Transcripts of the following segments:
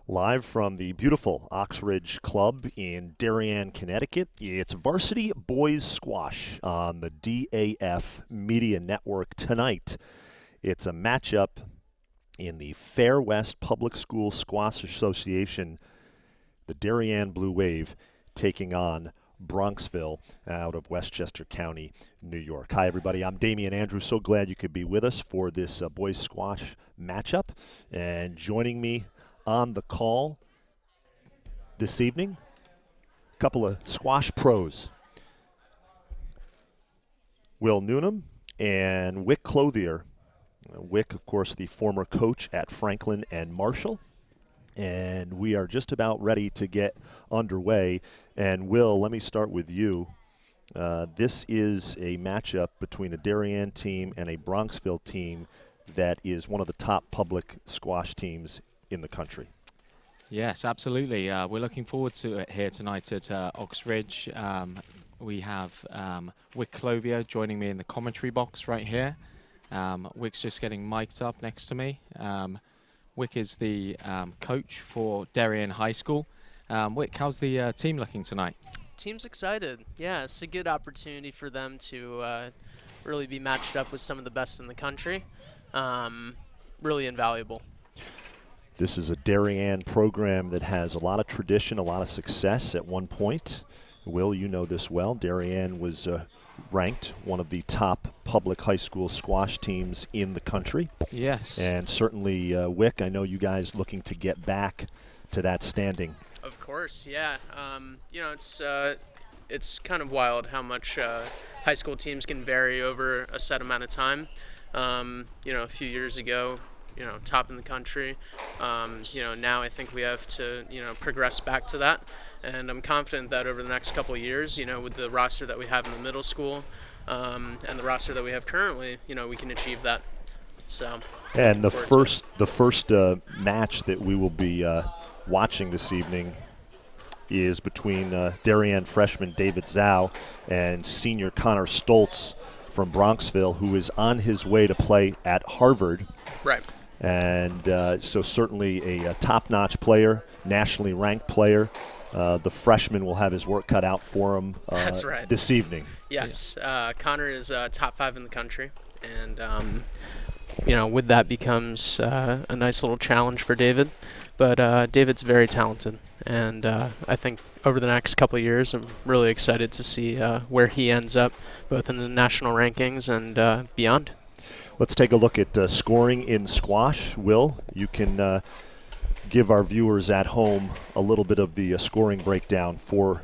Live from the beautiful Oxridge Club in Darien, Connecticut, it's Varsity Boys Squash on the DAF Media Network tonight. It's a matchup in the Fair West Public School Squash Association, the Darien Blue Wave taking on Bronxville out of Westchester County, New York. Hi, everybody. I'm Damian Andrews. So glad you could be with us for this boys squash matchup. And joining me on the call this evening, a couple of squash pros. Newnham and Wick Clothier. Wick, of course, the former coach at Franklin and Marshall. And we are just about ready to get underway. And Will, let me start with you. This is a matchup between a Darien team and a Bronxville team that is one of the top public squash teams in the country. Yes, absolutely. We're looking forward to it here tonight at Oxridge. We have Wick Clothier joining me in the commentary box right here. Wick's just getting mic'd up next to me. Wick is the coach for Darien High School. Wick, how's the team looking tonight? Team's excited. Yeah, it's a good opportunity for them to really be matched up with some of the best in the country. Really invaluable. This is a Darien program that has a lot of tradition, a lot of success at one point. Will, you know this well. Darien was ranked one of the top public high school squash teams in the country. Yes. And certainly, Wick, I know you guys looking to get back to that standing. Of course, yeah. You know, it's kind of wild how much high school teams can vary over a set amount of time. You know, a few years ago, you know, top in the country. You know, now I think we have to, you know, progress back to that. And I'm confident that over the next couple of years, you know, with the roster that we have in the middle school and the roster that we have currently, you know, we can achieve that. So. And the first match that we will be watching this evening is between Darien freshman David Zhao and senior Connor Stoltz from Bronxville, who is on his way to play at Harvard. Right. And so certainly a top-notch player, nationally ranked player. The freshman will have his work cut out for him That's right. this evening. Yes. Connor is top 5 in the country. And, you know, with that becomes a nice little challenge for David. But David's very talented. And I think over the next couple of years, I'm really excited to see where he ends up, both in the national rankings and beyond. Let's take a look at scoring in squash. Will, you can give our viewers at home a little bit of the scoring breakdown for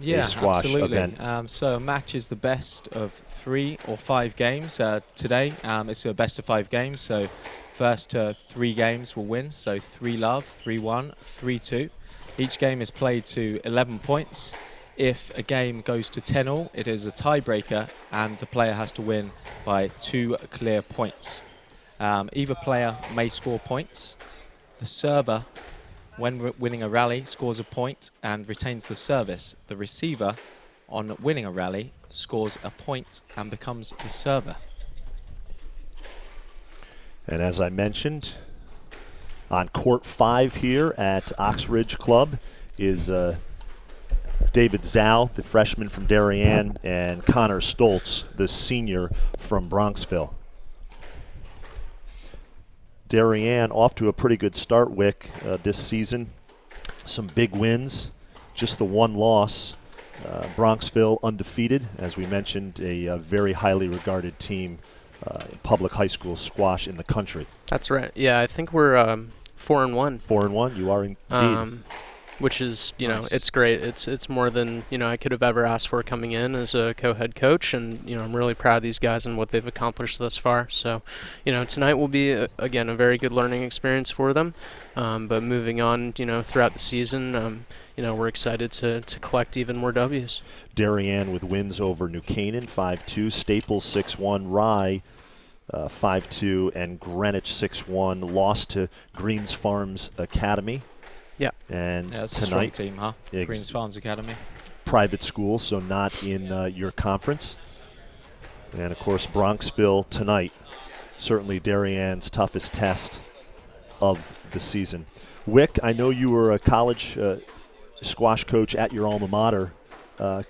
a squash event. So a match is the best of 3 or 5 games. Today it's a best of 5 games, so first 3 games will win. So 3-love, 3-1, 3-2. Each game is played to 11 points. If a game goes to 10-all, it is a tiebreaker, and the player has to win by 2 clear points. Either player may score points. The server, when winning a rally, scores a point and retains the service. The receiver, on winning a rally, scores a point and becomes the server. And as I mentioned, on court 5 here at Oxridge Club is David Zhao, the freshman from Darien, and Connor Stoltz, the senior from Bronxville. Darien off to a pretty good start, Wick, this season. Some big wins, just the 1 loss. Bronxville undefeated, as we mentioned, a very highly regarded team in public high school squash in the country. That's right. Yeah, I think we're 4-1. 4-1, you are indeed. Which is, you know, Nice. it's great. It's more than, you know, I could have ever asked for coming in as a co-head coach, and, you know, I'm really proud of these guys and what they've accomplished thus far. So, you know, tonight will be, again, a very good learning experience for them. But moving on, you know, throughout the season, you know, we're excited to collect even more W's. Darien with wins over New Canaan 5-2, Staples 6-1, Rye 5-2, and Greenwich 6-1. Lost to Greens Farms Academy. Yeah. And That's a strong tonight, team, huh? Greens Farms Academy. private school, so not in your conference. And, of course, Bronxville tonight, certainly Darien's toughest test of the season. Wick, I know you were a college squash coach at your alma mater,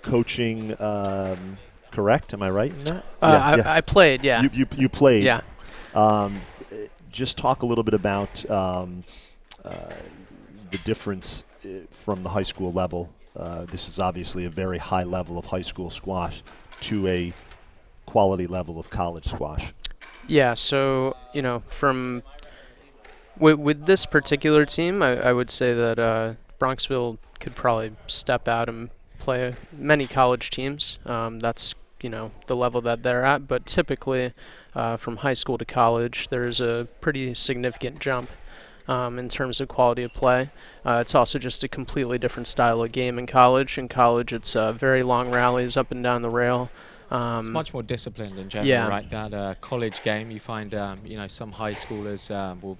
coaching. Correct? Am I right in that? I played. Yeah. You played. Yeah. Just talk a little bit about the difference from the high school level. This is obviously a very high level of high school squash to a quality level of college squash. Yeah. So from with this particular team, I would say that Bronxville could probably step out and play many college teams. That's the level that they're at. But typically, from high school to college, there's a pretty significant jump in terms of quality of play. It's also just a completely different style of game in college. In college, it's very long rallies up and down the rail. It's much more disciplined in general, right? That college game, you find, some high schoolers will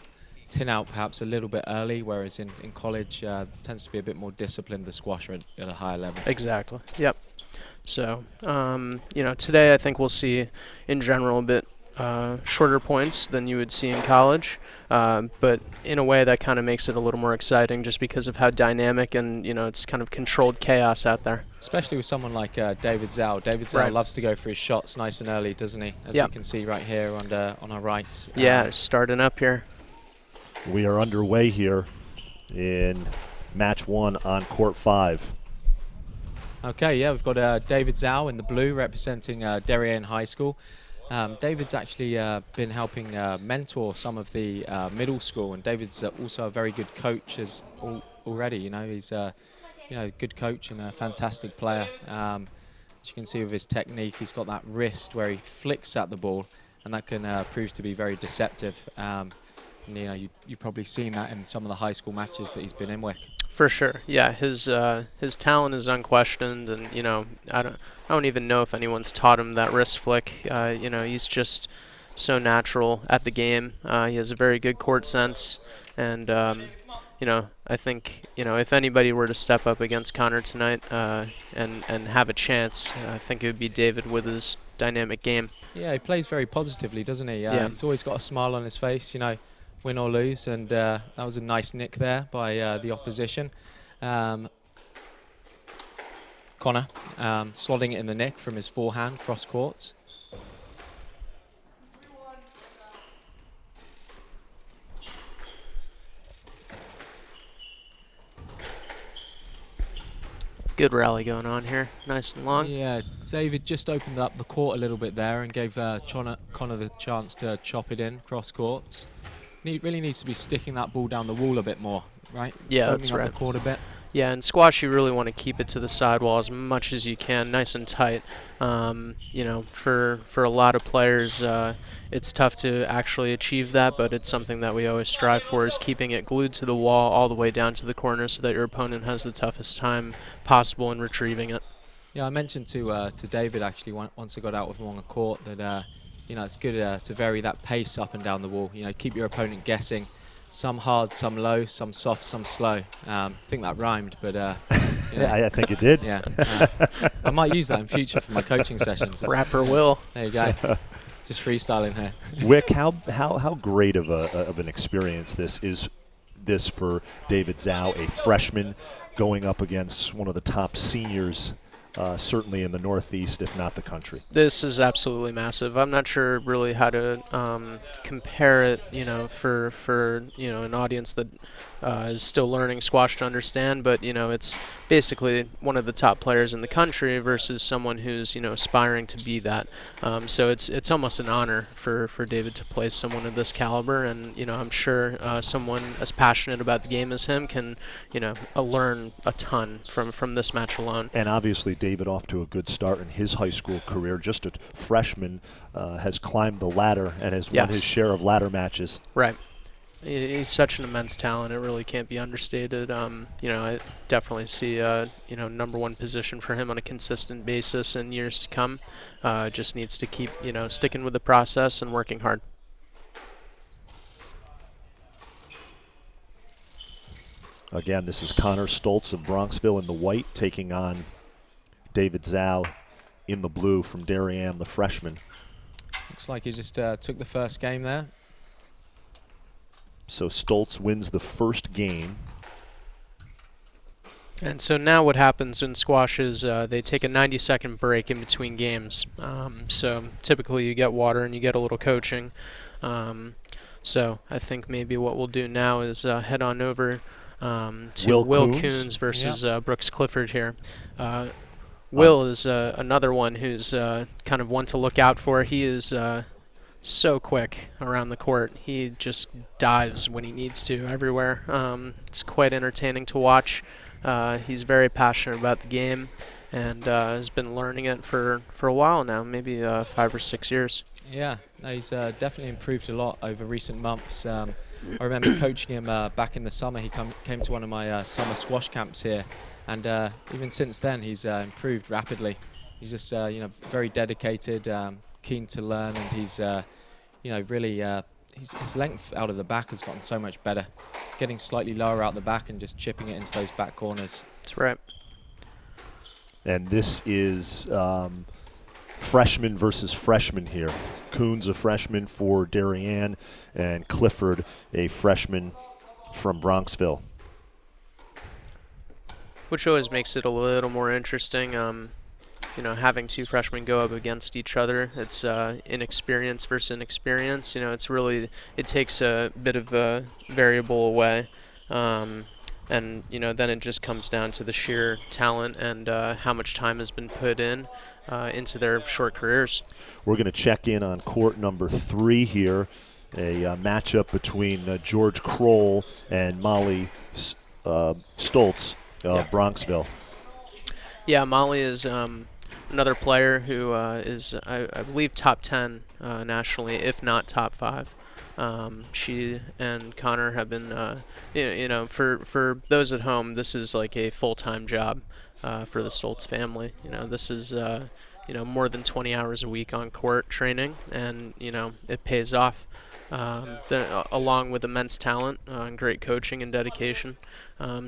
tin out perhaps a little bit early, whereas in college tends to be a bit more disciplined, the squash at a higher level. Exactly. Yep. So, today I think we'll see, in general, a bit shorter points than you would see in college, but in a way that kind of makes it a little more exciting just because of how dynamic and, it's kind of controlled chaos out there. Especially with someone like David Zhao. David Zhao loves to go for his shots nice and early, doesn't he? As we can see right here on our right. Yeah, starting up here. We are underway here in match 1 on court 5. Okay, yeah, we've got David Zhao in the blue representing Darien High School. David's actually been helping mentor some of the middle school, and David's also a very good coach already. He's a good coach and a fantastic player. As you can see with his technique, he's got that wrist where he flicks at the ball, and that can prove to be very deceptive. You've probably seen that in some of the high school matches that he's been in with. For sure, yeah. His talent is unquestioned, and I don't even know if anyone's taught him that wrist flick. He's just so natural at the game. He has a very good court sense, and I think if anybody were to step up against Connor tonight and have a chance, I think it would be David with his dynamic game. Yeah, he plays very positively, doesn't he? Yeah. He's always got a smile on his face. Win or lose, and that was a nice nick there by the opposition. Connor slotting it in the nick from his forehand cross court. Good rally going on here, nice and long. Yeah, David just opened up the court a little bit there and gave Connor the chance to chop it in cross courts. Really needs to be sticking that ball down the wall a bit more, right? Yeah, that's right. Up the court a bit. Yeah, in squash you really want to keep it to the sidewall as much as you can, nice and tight. For a lot of players, it's tough to actually achieve that, but it's something that we always strive for, is keeping it glued to the wall all the way down to the corner so that your opponent has the toughest time possible in retrieving it. Yeah, I mentioned to David actually once I got out with him on the court that it's good to vary that pace up and down the wall. Keep your opponent guessing. Some hard, some low, some soft, some slow. I think that rhymed, but yeah, I think it did. Yeah, I might use that in future for my coaching sessions. Rapper Will. There you go. Just freestyling here. Wick, how great of an experience this for David Zhao, a freshman going up against one of the top seniors. Certainly in the Northeast, if not the country. This is absolutely massive. I'm not sure really how to compare it, for an audience that is still learning squash to understand. But it's basically one of the top players in the country versus someone who's aspiring to be that. So it's almost an honor for David to play someone of this caliber, and I'm sure someone as passionate about the game as him can learn a ton from this match alone. And obviously David off to a good start in his high school career. Just a freshman, has climbed the ladder and has won his share of ladder matches. Right. He's such an immense talent. It really can't be understated. I definitely see number one position for him on a consistent basis in years to come. Just needs to keep sticking with the process and working hard. Again, this is Connor Stoltz of Bronxville in the white taking on David Zhao in the blue from Darien, the freshman. Looks like he just took the first game there. So Stoltz wins the first game. And so now what happens in squash is they take a 90-second break in between games. So typically you get water and you get a little coaching. So I think maybe what we'll do now is head on over to Will Coons versus Brooks Clifford here. Will is another one who's kind of one to look out for. He is so quick around the court. He just dives when he needs to everywhere. It's quite entertaining to watch. He's very passionate about the game and has been learning it for a while now, maybe 5 or 6 years. Yeah, no, he's definitely improved a lot over recent months. I remember coaching him back in the summer. He came to one of my summer squash camps here, and even since then he's improved rapidly. He's just very dedicated, keen to learn, and he's really his length out of the back has gotten so much better, getting slightly lower out the back and just chipping it into those back corners. That's right. And this is freshman versus freshman here. Coons, a freshman for Darien, and Clifford, a freshman from Bronxville. Which always makes it a little more interesting. Having two freshmen go up against each other, it's inexperience versus inexperience. It takes a bit of a variable away. And then it just comes down to the sheer talent and how much time has been put in into their short careers. We're going to check in on court number 3 here, a matchup between George Kroll and Molly Stoltz of Bronxville. Yeah, Molly is another player who is, I believe, top 10 nationally, if not top 5. She and Connor have been, for those at home, this is like a full-time job for the Stoltz family. This is, more than 20 hours a week on court training, and, it pays off. Along with immense talent and great coaching and dedication.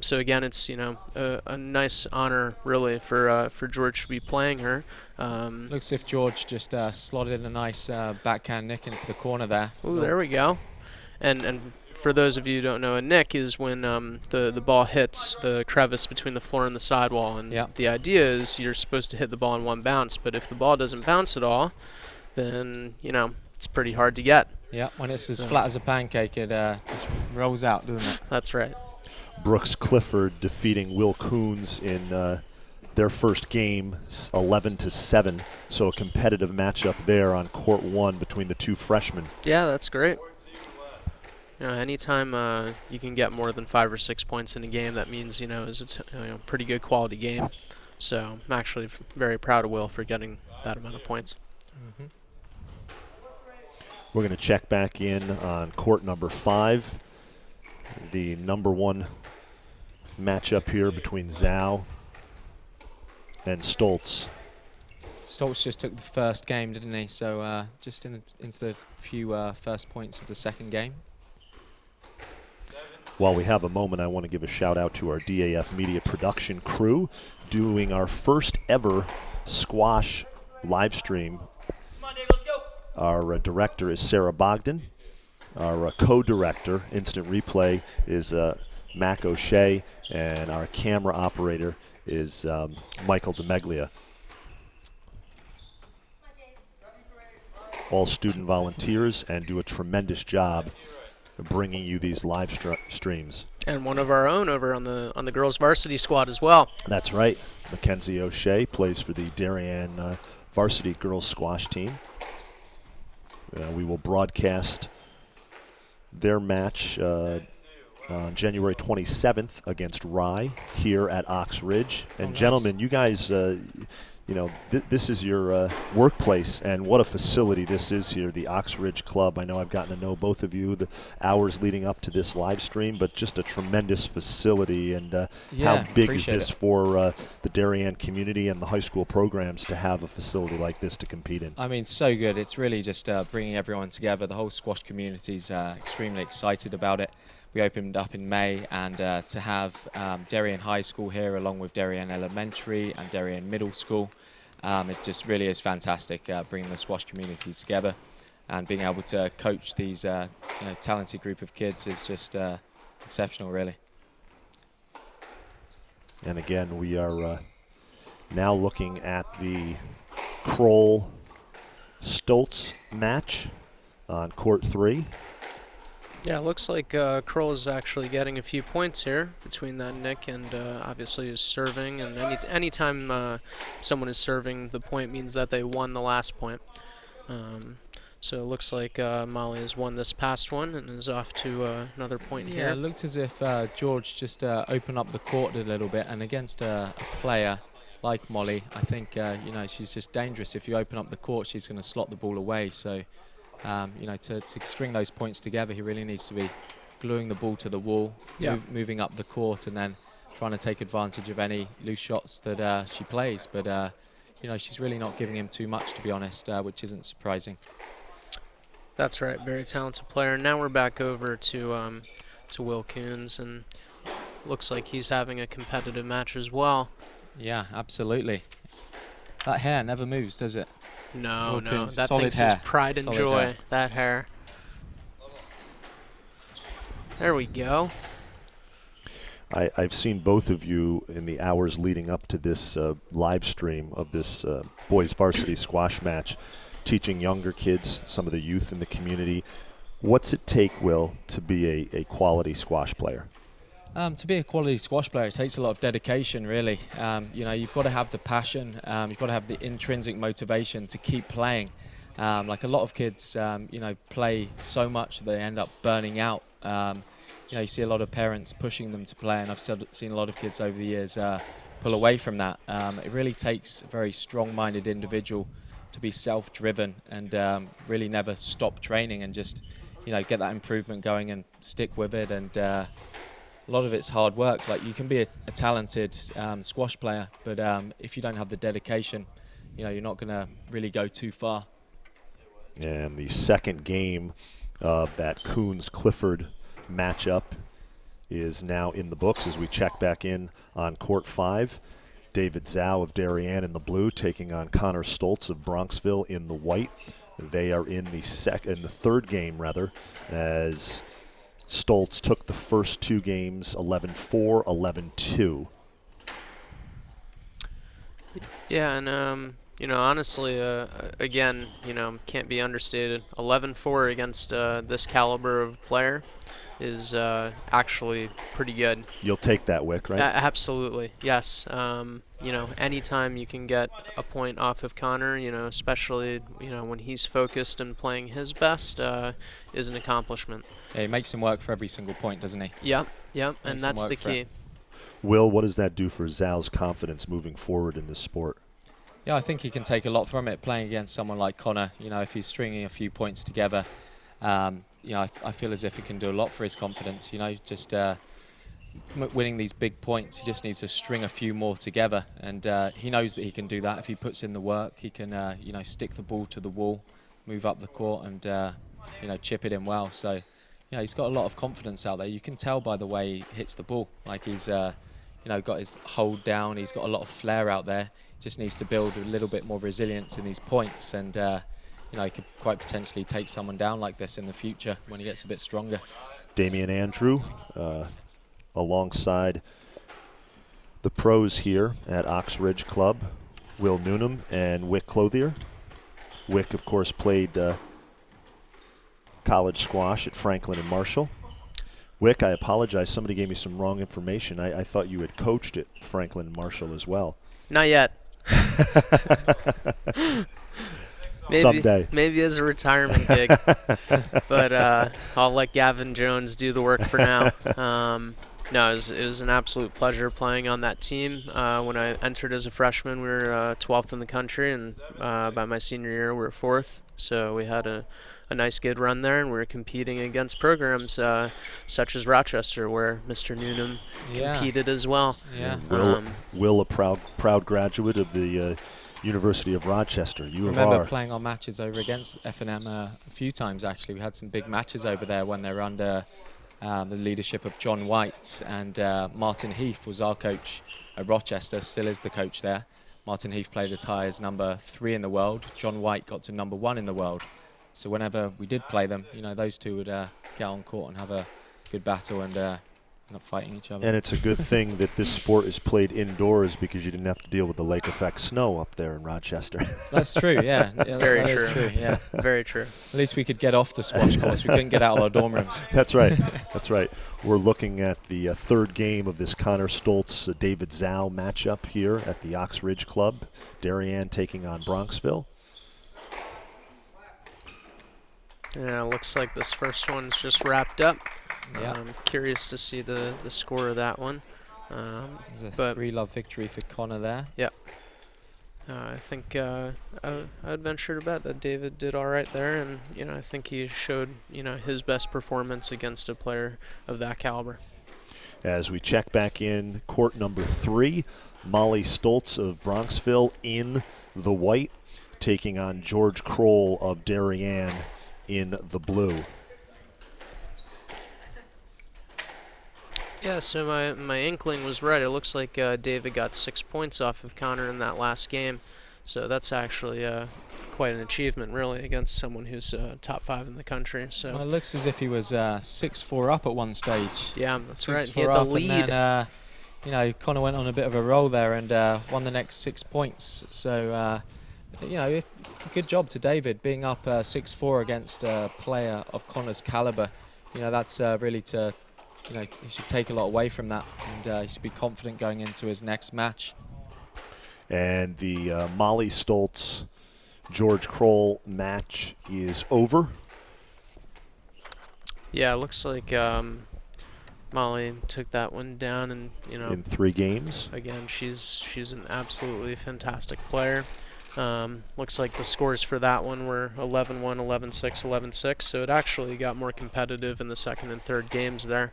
So again, it's a nice honor really for George to be playing her. Looks as if George just slotted in a nice backhand nick into the corner there. Ooh, there we go. And for those of you who don't know, a nick is when the ball hits the crevice between the floor and the sidewall. And the idea is you're supposed to hit the ball in one bounce, but if the ball doesn't bounce at all, then it's pretty hard to get. Yeah, when it's as flat as a pancake, it just rolls out, doesn't it? That's right. Brooks Clifford defeating Will Coons in their first game, 11-7. So a competitive matchup there on court 1 between the two freshmen. Yeah, that's great. Anytime you can get more than 5 or 6 points in a game, that means is a pretty good quality game. So I'm actually very proud of Will for getting that amount of points. Mm-hmm. We're going to check back in on court number 5. The number 1 matchup here between Zhao and Stoltz. Stoltz just took the first game, didn't he? So just into the few first points of the second game. While we have a moment, I want to give a shout out to our DAF Media production crew doing our first ever squash live stream. Our director is Sarah Bogdan. Our co-director, Instant Replay, is Mac O'Shea, and our camera operator is Michael DeMeglia. All student volunteers and do a tremendous job of bringing you these live streams. And one of our own over on the girls' varsity squad as well. That's right. Mackenzie O'Shea plays for the Darien varsity girls squash team. We will broadcast their match on January 27th against Rye here at Ox Ridge. And nice. Gentlemen, you guys, this is your workplace, and what a facility this is here, the Ox Ridge Club. I know I've gotten to know both of you the hours leading up to this live stream, but just a tremendous facility. And how big is this for the Darien community and the high school programs to have a facility like this to compete in? I mean, so good. It's really just bringing everyone together. The whole squash community is extremely excited about it. We opened up in May, and to have Darien High School here along with Darien Elementary and Darien Middle School, it just really is fantastic bringing the squash communities together. and being able to coach these talented group of kids is just exceptional, really. And again, we are now looking at the Kroll-Stoltz match on court 3. Yeah, it looks like Kroll is actually getting a few points here between that nick and obviously is serving. And anytime someone is serving, the point means that they won the last point. So it looks like Molly has won this past one and is off to another point here. Yeah, it looked as if George just opened up the court a little bit, and against a player like Molly, I think she's just dangerous. If you open up the court, she's going to slot the ball away. So to string those points together, he really needs to be gluing the ball to the wall, moving up the court, and then trying to take advantage of any loose shots that she plays. But she's really not giving him too much, to be honest, which isn't surprising. That's right, very talented player. Now we're back over to Will Coons, and looks like he's having a competitive match as well. Yeah, absolutely. That hair never moves, does it? No, Will no, Coons, that solid thing's hair. his pride and Solid joy, hair. that hair. There we go. I've seen both of you in the hours leading up to this live stream of this boys varsity squash match, teaching younger kids, some of the youth in the community. What's it take, Will, to be a quality squash player? To be a quality squash player, it takes a lot of dedication, really. You've got to have the passion, you've got to have the intrinsic motivation to keep playing. Like a lot of kids, play so much that they end up burning out. You see a lot of parents pushing them to play, and I've seen a lot of kids over the years pull away from that. It really takes a very strong-minded individual to be self-driven and really never stop training and just, get that improvement going and stick with it. And a lot of it's hard work. Like, you can be a talented squash player, but if you don't have the dedication, you're not going to really go too far. And the second game of that Coons-Clifford matchup is now in the books as we check back in on court 5. David Zhao of Darien in the blue taking on Connor Stoltz of Bronxville in the white. They are in the third game, as Stoltz took the first two games 11-4, 11-2. Yeah, and honestly, again, can't be understated. 11-4 against this caliber of player is actually pretty good. You'll take that, Wick, right? Absolutely, yes. Anytime you can get a point off of Connor, especially when he's focused and playing his best, is an accomplishment. Yeah, he makes him work for every single point, doesn't he? Yep, and that's the key. Will, what does that do for Zhao's confidence moving forward in this sport? Yeah, I think he can take a lot from it playing against someone like Connor. If he's stringing a few points together, I feel as if he can do a lot for his confidence. Just winning these big points, he just needs to string a few more together, and he knows that he can do that if he puts in the work. He can, stick the ball to the wall, move up the court, and chip it in well. So, he's got a lot of confidence out there. You can tell by the way he hits the ball. Like he's, got his hold down. He's got a lot of flair out there. Just needs to build a little bit more resilience in these points, and he could quite potentially take someone down like this in the future when he gets a bit stronger. Damian Andrew alongside the pros here at Ox Ridge Club, Will Newnham and Wick Clothier. Wick, of course, played college squash at Franklin and Marshall. Wick, I apologize. Somebody gave me some wrong information. I thought you had coached at Franklin and Marshall as well. Not yet. Someday. Maybe as a retirement gig. But I'll let Gavin Jones do the work for now. No, it was an absolute pleasure playing on that team. When I entered as a freshman, we were 12th in the country, and by my senior year, we were 4th. So we had a nice good run there, and we were competing against programs such as Rochester, where Mr. Newnham competed as well. Yeah. Will, a proud graduate of the University of Rochester. I remember playing our matches over against F&M a few times, actually. We had some big matches over there when they were under the leadership of John White, and Martin Heath was our coach at Rochester, still is the coach there. Martin Heath played as high as number 3 in the world. John White got to number 1 in the world. So whenever we did play them, you know, those two would get on court and have a good battle and not fighting each other. And it's a good thing that this sport is played indoors because you didn't have to deal with the lake effect snow up there in Rochester. That's true, yeah. Very that true. is true, yeah. Very true. At least we could get off the squash course. We couldn't get out of our dorm rooms. That's right. That's right. We're looking at the third game of this Connor Stoltz David Zhao matchup here at the Ox Ridge Club. Darien taking on Bronxville. Yeah, looks like this first one's just wrapped up. Yeah. I'm curious to see the score of that one. There's a But 3-love victory for Connor there. I think I'd venture to bet that David did all right there, and you know I think he showed his best performance against a player of that caliber. As we check back in court number 3, Molly Stoltz of Bronxville in the white, taking on George Kroll of Darien in the blue. Yeah, so my inkling was right. It looks like David got 6 points off of Connor in that last game, so that's actually quite an achievement, really, against someone who's top 5 in the country. So Well, it looks as if he was 6-4 up at one stage. yeah, that's right. He 6-4 had the up, lead. and then Connor went on a bit of a roll there and won the next 6 points. So good job to David being up 6-4 against a player of Connor's caliber. That's really to. He should take a lot away from that, and he should be confident going into his next match. And the Molly Stoltz George Kroll match is over. Yeah, it looks like Molly took that one down, and in 3 games. Again, she's an absolutely fantastic player. Looks like the scores for that one were 11-1, 11-6, 11-6, so it actually got more competitive in the second and third games there.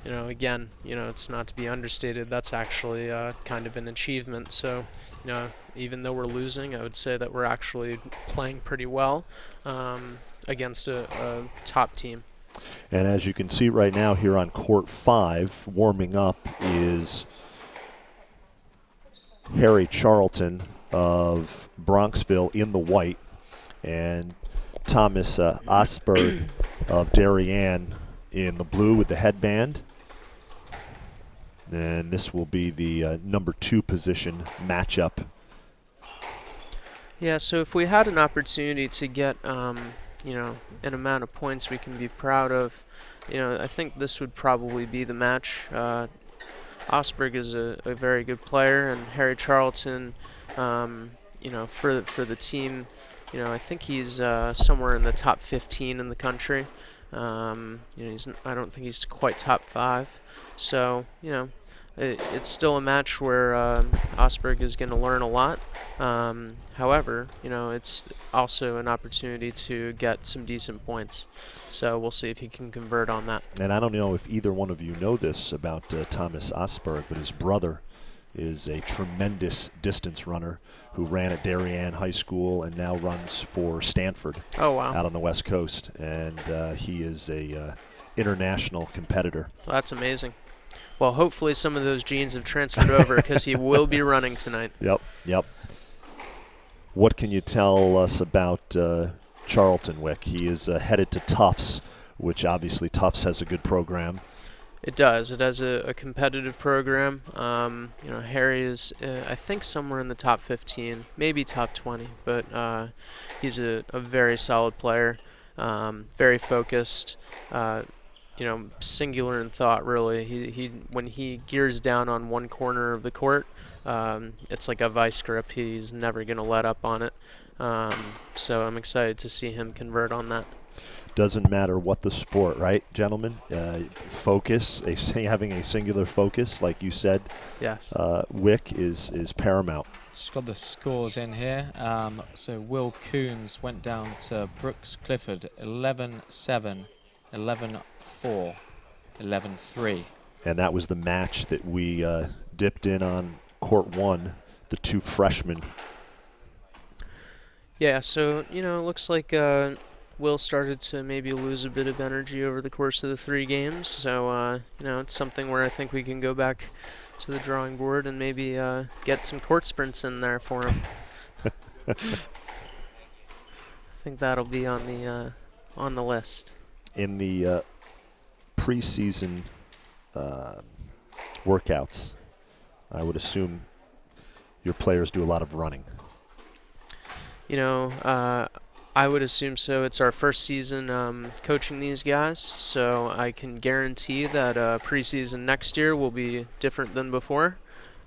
Again, it's not to be understated. That's actually kind of an achievement. So, even though we're losing, I would say that we're actually playing pretty well against a top team. And as you can see right now here on court 5, warming up is Harry Charlton of Bronxville in the white, and Thomas Osberg of Darien in the blue with the headband. And this will be the number 2 position matchup. Yeah, so if we had an opportunity to get, an amount of points we can be proud of, I think this would probably be the match. Osberg is a very good player, and Harry Charlton, for the team, I think he's somewhere in the top 15 in the country. I don't think he's quite top 5. So, it's still a match where Osberg is going to learn a lot. However, it's also an opportunity to get some decent points. So we'll see if he can convert on that. And I don't know if either one of you know this about Thomas Osberg, but his brother is a tremendous distance runner who ran at Darien High School and now runs for Stanford. Oh, wow. Out on the West Coast. And he is a international competitor. Well, that's amazing. Well, hopefully some of those genes have transferred over because he will be running tonight. Yep. What can you tell us about Charlton, Wick? He is headed to Tufts, which obviously Tufts has a good program. It does. It has a competitive program. Harry is, I think, somewhere in the top 15, maybe top 20, but he's a very solid player, very focused, singular in thought, really. He when he gears down on one corner of the court, it's like a vice grip. He's never going to let up on it. So I'm excited to see him convert on that. Doesn't matter what the sport, right, gentlemen? Focus, having a singular focus, like you said. Yes. Wick is paramount. Just got the scores in here. So Will Coons went down to Brooks Clifford, 11-7, 11-4, 11-3. And that was the match that we dipped in on court 1, the 2 freshmen. Yeah, so, it looks like Will started to maybe lose a bit of energy over the course of the 3 games. So, it's something where I think we can go back to the drawing board and maybe get some court sprints in there for him. I think that'll be on the list. In the preseason workouts, I would assume your players do a lot of running. I would assume so. It's our first season coaching these guys, so I can guarantee that preseason next year will be different than before.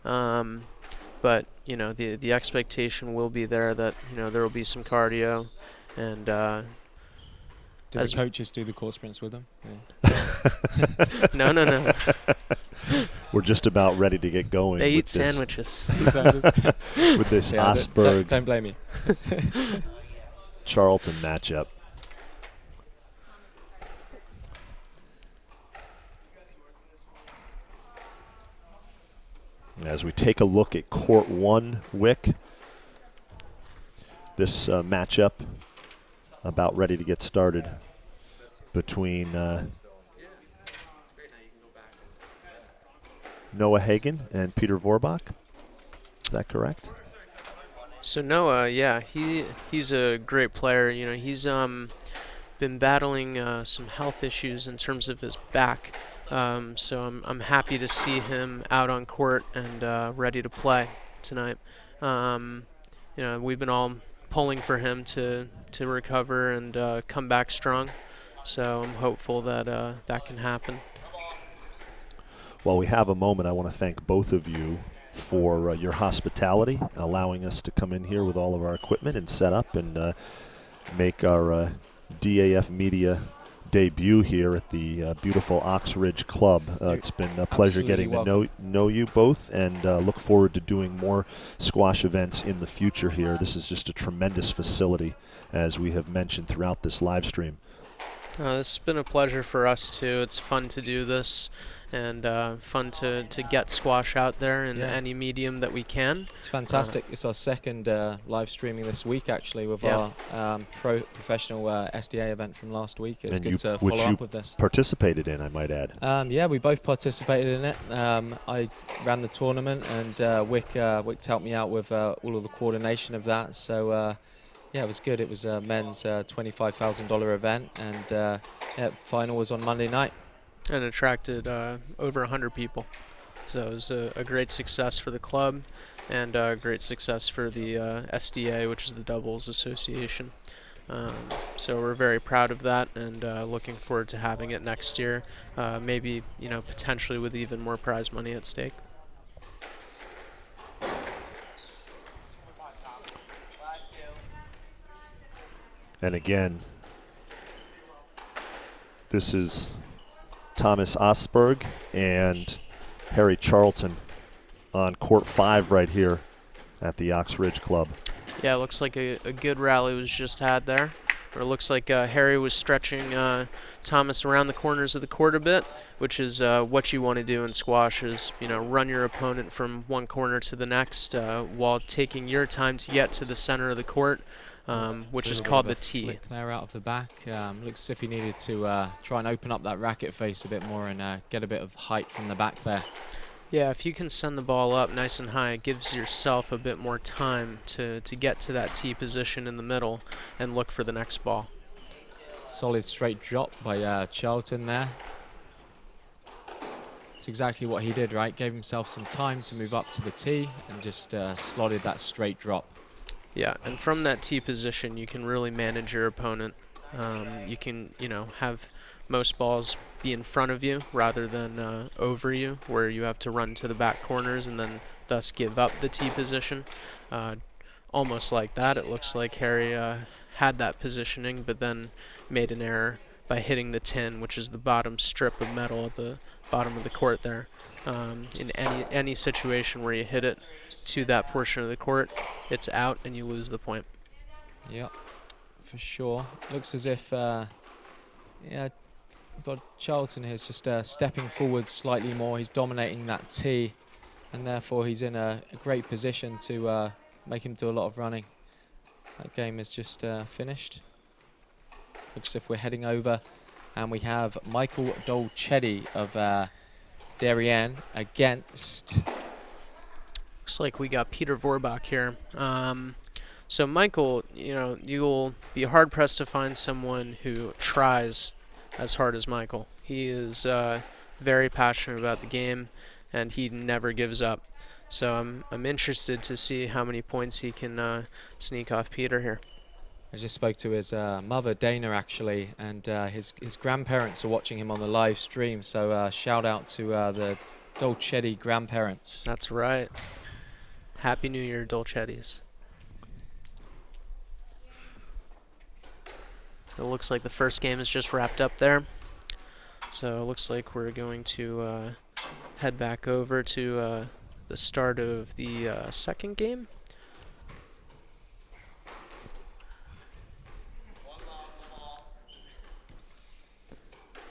But the expectation will be there that there will be some cardio, and do the coaches do the core sprints with them? Yeah. No. We're just about ready to get going. They eat sandwiches. With this Osberg. Don't blame me. Charlton matchup. As we take a look at Court 1, Wick, this matchup about ready to get started between Noah Hagen and Peter Vorbach. Is that correct? So Noah, yeah, he's a great player. He's been battling some health issues in terms of his back. So I'm happy to see him out on court and ready to play tonight. We've been all pulling for him to recover and come back strong. So I'm hopeful that that can happen. While we have a moment, I want to thank both of you for your hospitality, allowing us to come in here with all of our equipment and set up and make our DAF Media debut here at the beautiful Ox Ridge Club. It's been a pleasure getting to know you both, and look forward to doing more squash events in the future here. This is just a tremendous facility, as we have mentioned throughout this live stream. It's been a pleasure for us too. It's fun to do this, and fun to get squash out there in any medium that we can. It's fantastic. It's our second live streaming this week, actually, with our professional SDA event from last week. It's good to follow up with this. Participated in, I might add. Yeah, we both participated in it. I ran the tournament, and Wick helped me out with all of the coordination of that. So yeah, it was good. It was a men's $25,000 event, and final was on Monday night. And attracted over 100 people. So it was a great success for the club, and a great success for the SDA, which is the Doubles Association. So we're very proud of that, and looking forward to having it next year, maybe potentially with even more prize money at stake. And again, this is Thomas Osberg and Harry Charlton on Court 5 right here at the Ox Ridge Club. Yeah, it looks like a good rally was just had there. Or it looks like Harry was stretching Thomas around the corners of the court a bit, which is what you want to do in squash, is run your opponent from one corner to the next while taking your time to get to the center of the court. Which is called the tee. Flick there out of the back. Looks as if he needed to try and open up that racket face a bit more and get a bit of height from the back there. Yeah, if you can send the ball up nice and high, it gives yourself a bit more time to get to that tee position in the middle and look for the next ball. Solid straight drop by Charlton there. It's exactly what he did, right? Gave himself some time to move up to the tee and just slotted that straight drop. Yeah, and from that tee position, you can really manage your opponent. You can, have most balls be in front of you rather than over you, where you have to run to the back corners and then thus give up the tee position. Almost like that, it looks like Harry had that positioning, but then made an error by hitting the tin, which is the bottom strip of metal at the bottom of the court there. In any situation where you hit it to that portion of the court, it's out and you lose the point. Yeah, for sure. Looks as if we've got Charlton here just stepping forward slightly more. He's dominating that tee, and therefore he's in a great position to make him do a lot of running. That game is just finished. Looks as if we're heading over, and we have Michael Dolcetti of Darien against... Looks like we got Peter Vorbach here. So Michael, you'll be hard pressed to find someone who tries as hard as Michael. He is very passionate about the game, and he never gives up. So I'm interested to see how many points he can sneak off Peter here. I just spoke to his mother, Dana, actually, and his grandparents are watching him on the live stream. So shout out to the Dolcetti grandparents. That's right. Happy New Year, Dolcettis. So it looks like the first game is just wrapped up there. So it looks like we're going to head back over to the start of the second game.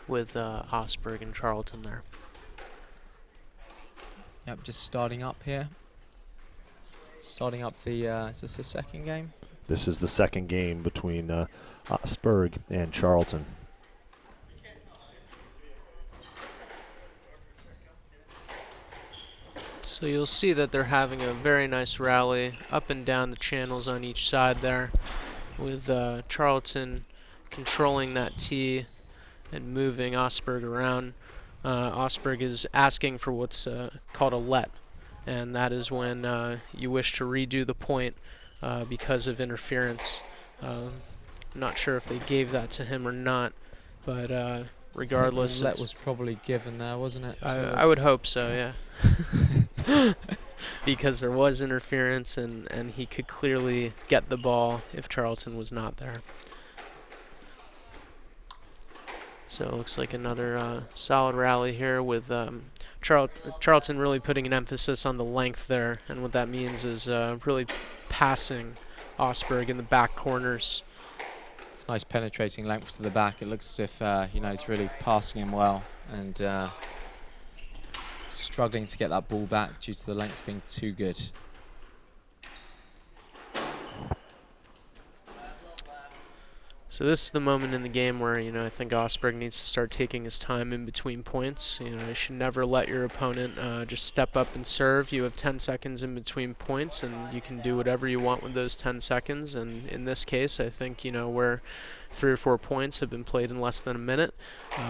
With Osberg and Charlton there. Yep, just starting up here. Starting up the, is this the second game? This is the second game between Osberg and Charlton. So you'll see that they're having a very nice rally up and down the channels on each side there, with Charlton controlling that tee and moving Osberg around. Osberg is asking for what's called a let, and that is when you wish to redo the point because of interference. Not sure if they gave that to him or not, but regardless, Let was probably given there, wasn't it? I would hope so, yeah. Because there was interference, and he could clearly get the ball if Charlton was not there. So it looks like another solid rally here with Charlton really putting an emphasis on the length there, and what that means is really passing Osberg in the back corners. It's nice penetrating length to the back. It looks as if he's really passing him well and struggling to get that ball back due to the length being too good. So this is the moment in the game where, I think Osberg needs to start taking his time in between points. You should never let your opponent just step up and serve. You have 10 seconds in between points, and you can do whatever you want with those 10 seconds. And in this case, I think, where 3 or 4 points have been played in less than a minute,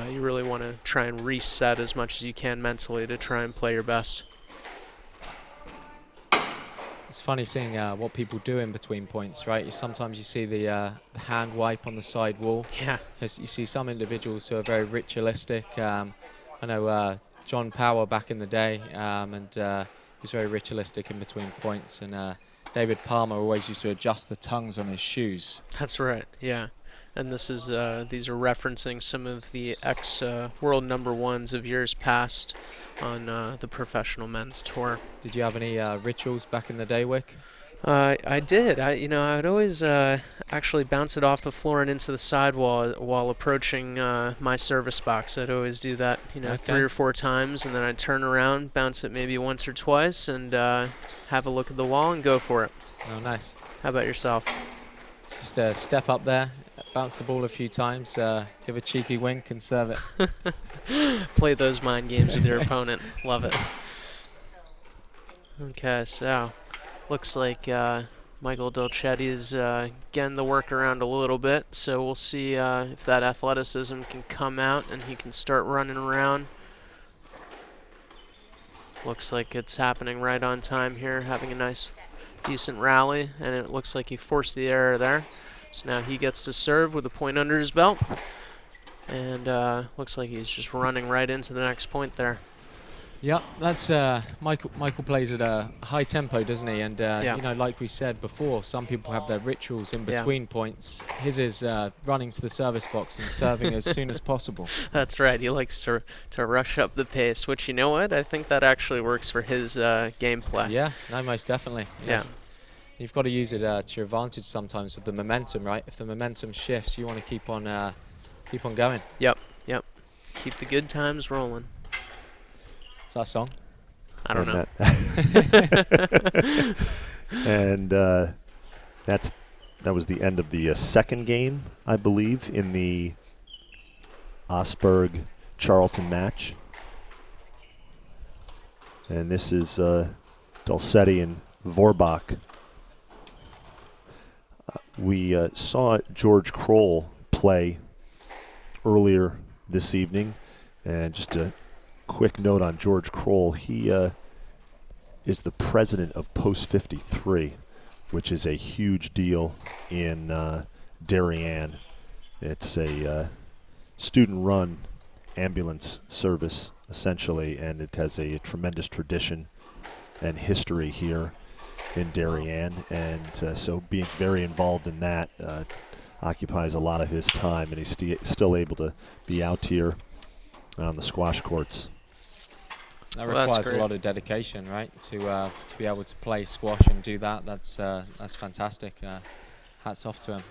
you really want to try and reset as much as you can mentally to try and play your best. It's funny seeing what people do in between points, right? Sometimes you see the hand wipe on the side wall. Yeah. You see some individuals who are very ritualistic. I know John Power back in the day, and he was very ritualistic in between points. And David Palmer always used to adjust the tongues on his shoes. That's right, yeah. And this is these are referencing some of the ex-world number ones of years past on the professional men's tour. Did you have any rituals back in the day, Wick? I did. I would always actually bounce it off the floor and into the sidewall while approaching my service box. I'd always do that, Okay. 3 or 4 times, and then I'd turn around, bounce it maybe once or twice, and have a look at the wall and go for it. Oh, nice. How about yourself? Just step up there, bounce the ball a few times, give a cheeky wink and serve it. Play those mind games with your opponent. Love it. Okay, so looks like Michael Dolcetti is getting the work around a little bit, so we'll see if that athleticism can come out and he can start running around. Looks like it's happening right on time here, having a nice, decent rally, and it looks like he forced the error there. So now he gets to serve with a point under his belt, and looks like he's just running right into the next point there. Yeah, that's Michael plays at a high tempo, doesn't he? And Yeah. like we said before, some people have their rituals in between points. His is running to the service box and serving as soon as possible. That's right. He likes to rush up the pace, which, you know what? I think that actually works for his gameplay. Yeah, no, most definitely. Yeah. Yes. You've got to use it to your advantage sometimes with the momentum, right? If the momentum shifts, you want to keep on going. Yep. Keep the good times rolling. Is that a song? I don't know. And that was the end of the second game, I believe, in the Osberg-Charlton match. And this is Dolcetti and Vorbach We saw George Kroll play earlier this evening, and just a quick note on George Kroll. He is the president of Post 53, which is a huge deal in Darien. It's a student-run ambulance service, essentially, and it has a tremendous tradition and history here in Darien, and so being very involved in that occupies a lot of his time, and he's still able to be out here on the squash courts. That requires a lot of dedication, right? To be able to play squash and do that, that's fantastic. Hats off to him.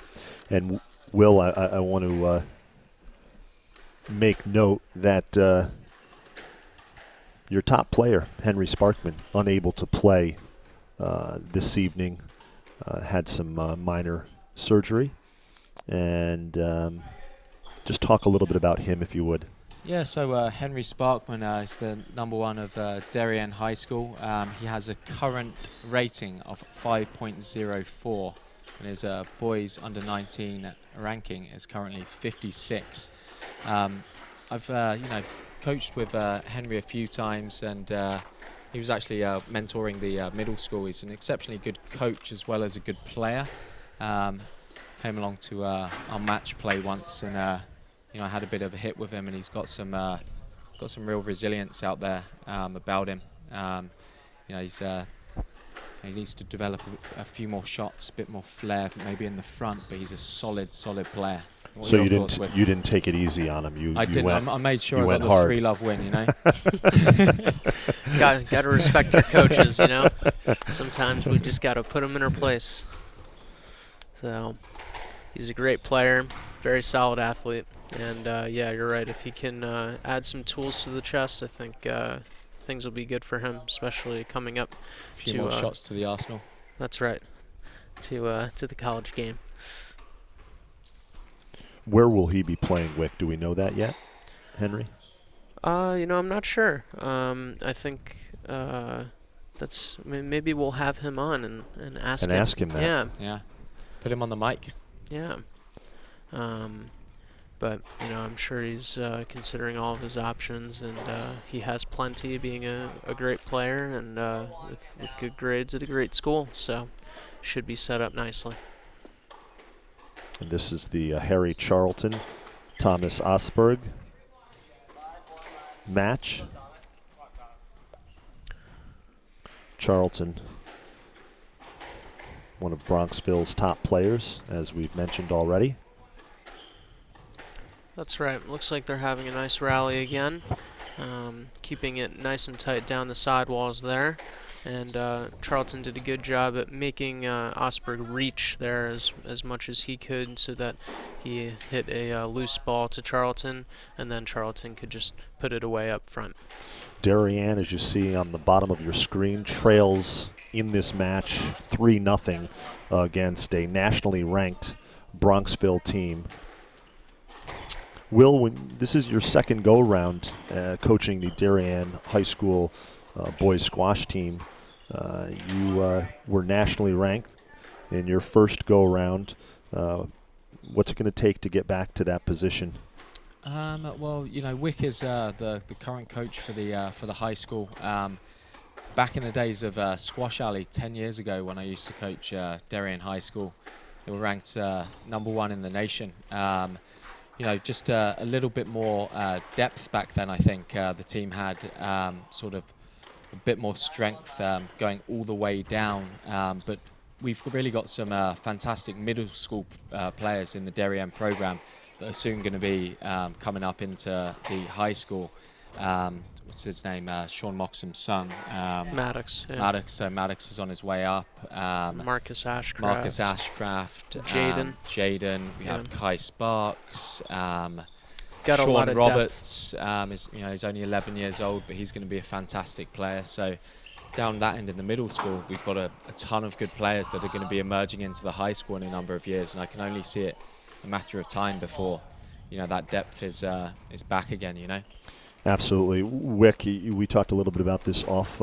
And Will, I want to make note that your top player, Henry Sparkman, unable to play this evening, had some minor surgery, and just talk a little bit about him, if you would. Yeah, so Henry Sparkman is the #1 of Darien High School. He has a current rating of 5.04, and his boys under 19 ranking is currently 56. I've coached with Henry a few times, and he was actually mentoring the middle school. He's an exceptionally good coach as well as a good player. Came along to our match play once, and I had a bit of a hit with him, and he's got some real resilience out there about him. He needs to develop a few more shots, a bit more flair, maybe in the front, but he's a solid player. So you didn't take it easy on him. I didn't. I made sure I got the 3-love win. Got to respect your coaches. Sometimes we just got to put them in their place. So he's a great player, very solid athlete, and yeah, you're right. If he can add some tools to the chest, I think things will be good for him, especially coming up. A few more shots to the Arsenal. That's right. To the college game. Where will he be playing, Wick? Do we know that yet, Henry? I'm not sure. I think maybe we'll have him on and ask him that. Yeah. Put him on the mic. Yeah. But I'm sure he's considering all of his options, and he has plenty, being a great player and with good grades at a great school, so should be set up nicely. And this is the Harry Charlton, Thomas Osberg match. Charlton, one of Bronxville's top players, as we've mentioned already. That's right. Looks like they're having a nice rally again, keeping it nice and tight down the sidewalls there. And Charlton did a good job at making Osberg reach there as much as he could, so that he hit a loose ball to Charlton, and then Charlton could just put it away up front. Darien, as you see on the bottom of your screen, trails in this match 3-0 against a nationally ranked Bronxville team. Will, this is your second go-round coaching the Darien High School boys squash team. You were nationally ranked in your first go-round. What's it going to take to get back to that position? Well, Wick is the current coach for the high school. Back in the days of Squash Alley 10 years ago, when I used to coach Darien High School, they were ranked #1 in the nation. Just a little bit more depth back then. I think the team had sort of a bit more strength going all the way down, but we've really got some fantastic middle school players in the Darien program that are soon going to be coming up into the high school. What's his name? Sean Moxham's son. Maddox. Yeah. Maddox. So Maddox is on his way up. Marcus Ashcraft. Jaden. We have Kai Sparks. Got Sean a lot of Roberts. He's only 11 years old, but he's going to be a fantastic player. So down that end in the middle school, we've got a ton of good players that are going to be emerging into the high school in a number of years, and I can only see it a matter of time before that depth is back again. Absolutely. Wick, we talked a little bit about this off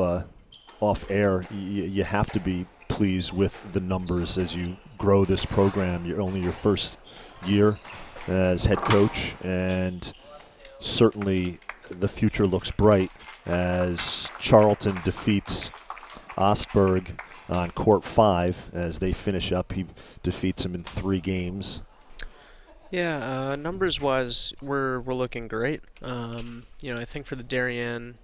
air. You have to be pleased with the numbers as you grow this program. You're only your first year as head coach, and certainly the future looks bright as Charlton defeats Ostburg on court 5 as they finish up. He defeats him in 3 games. Yeah, numbers-wise, we're looking great. I think for the Darien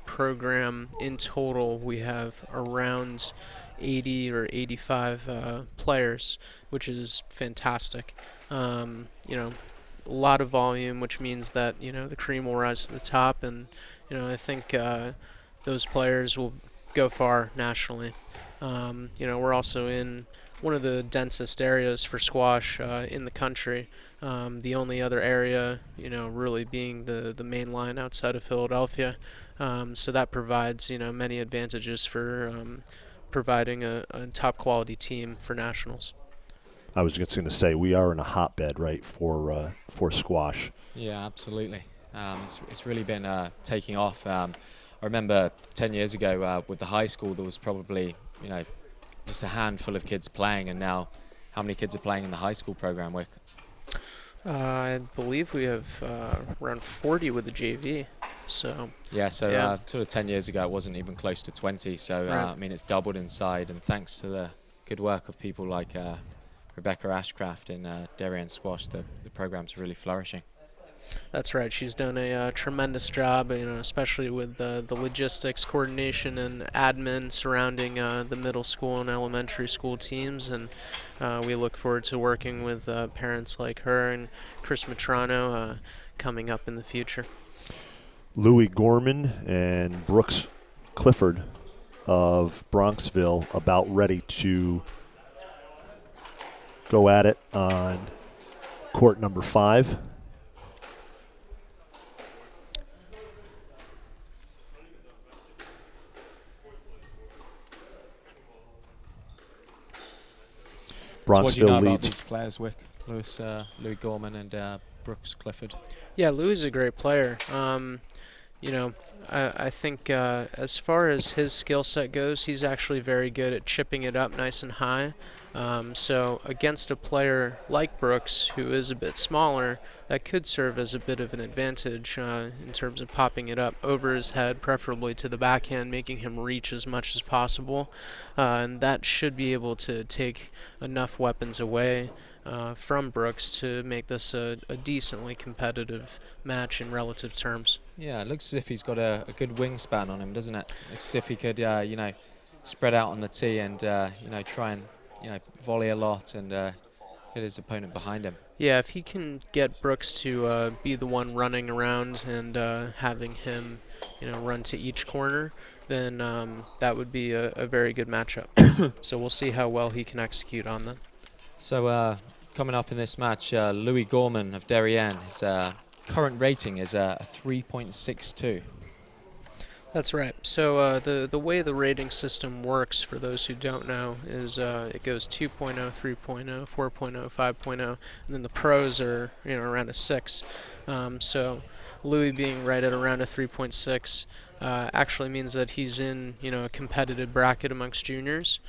program in total, we have around 80 or 85 players, which is fantastic. A lot of volume, which means that the cream will rise to the top, and I think those players will go far nationally. We're also in one of the densest areas for squash in the country. The only other area, really being the main line outside of Philadelphia. So that provides, many advantages for providing a top quality team for nationals. I was just going to say, we are in a hotbed, right, for squash. Yeah, absolutely. It's really been taking off. I remember 10 years ago with the high school, there was probably, just a handful of kids playing, and now how many kids are playing in the high school program, Wick? I believe we have around 40 with the JV. So yeah, sort of 10 years ago, it wasn't even close to 20. So right. it's doubled inside, and thanks to the good work of people like Rebecca Ashcraft in Darien Squash, the program's really flourishing. That's right. She's done a tremendous job, especially with the logistics, coordination, and admin surrounding the middle school and elementary school teams. And we look forward to working with parents like her and Chris Matrano coming up in the future. Lois Gorman and Brooks Clifford of Bronxville about ready to go at it on court number 5. So what do you know Bronxville about leads. these players, Wick? Lois Gorman and Brooks Clifford. Yeah, Louis is a great player. I think as far as his skill set goes, he's actually very good at chipping it up nice and high. So against a player like Brooks, who is a bit smaller, that could serve as a bit of an advantage in terms of popping it up over his head, preferably to the backhand, making him reach as much as possible. And that should be able to take enough weapons away from Brooks to make this a decently competitive match in relative terms. Yeah, it looks as if he's got a good wingspan on him, doesn't it? Looks as if he could, spread out on the tee and, try and, volley a lot and get his opponent behind him. Yeah, if he can get Brooks to be the one running around and having him, run to each corner, then that would be a very good matchup. So we'll see how well he can execute on that. So coming up in this match, Lois Gorman of Darien, his current rating is a 3.62. That's right. So the way the rating system works, for those who don't know, is it goes 2.0, 3.0, 4.0, 5.0, and then the pros are around a 6. So Louis being right at around a 3.6 actually means that he's in a competitive bracket amongst juniors.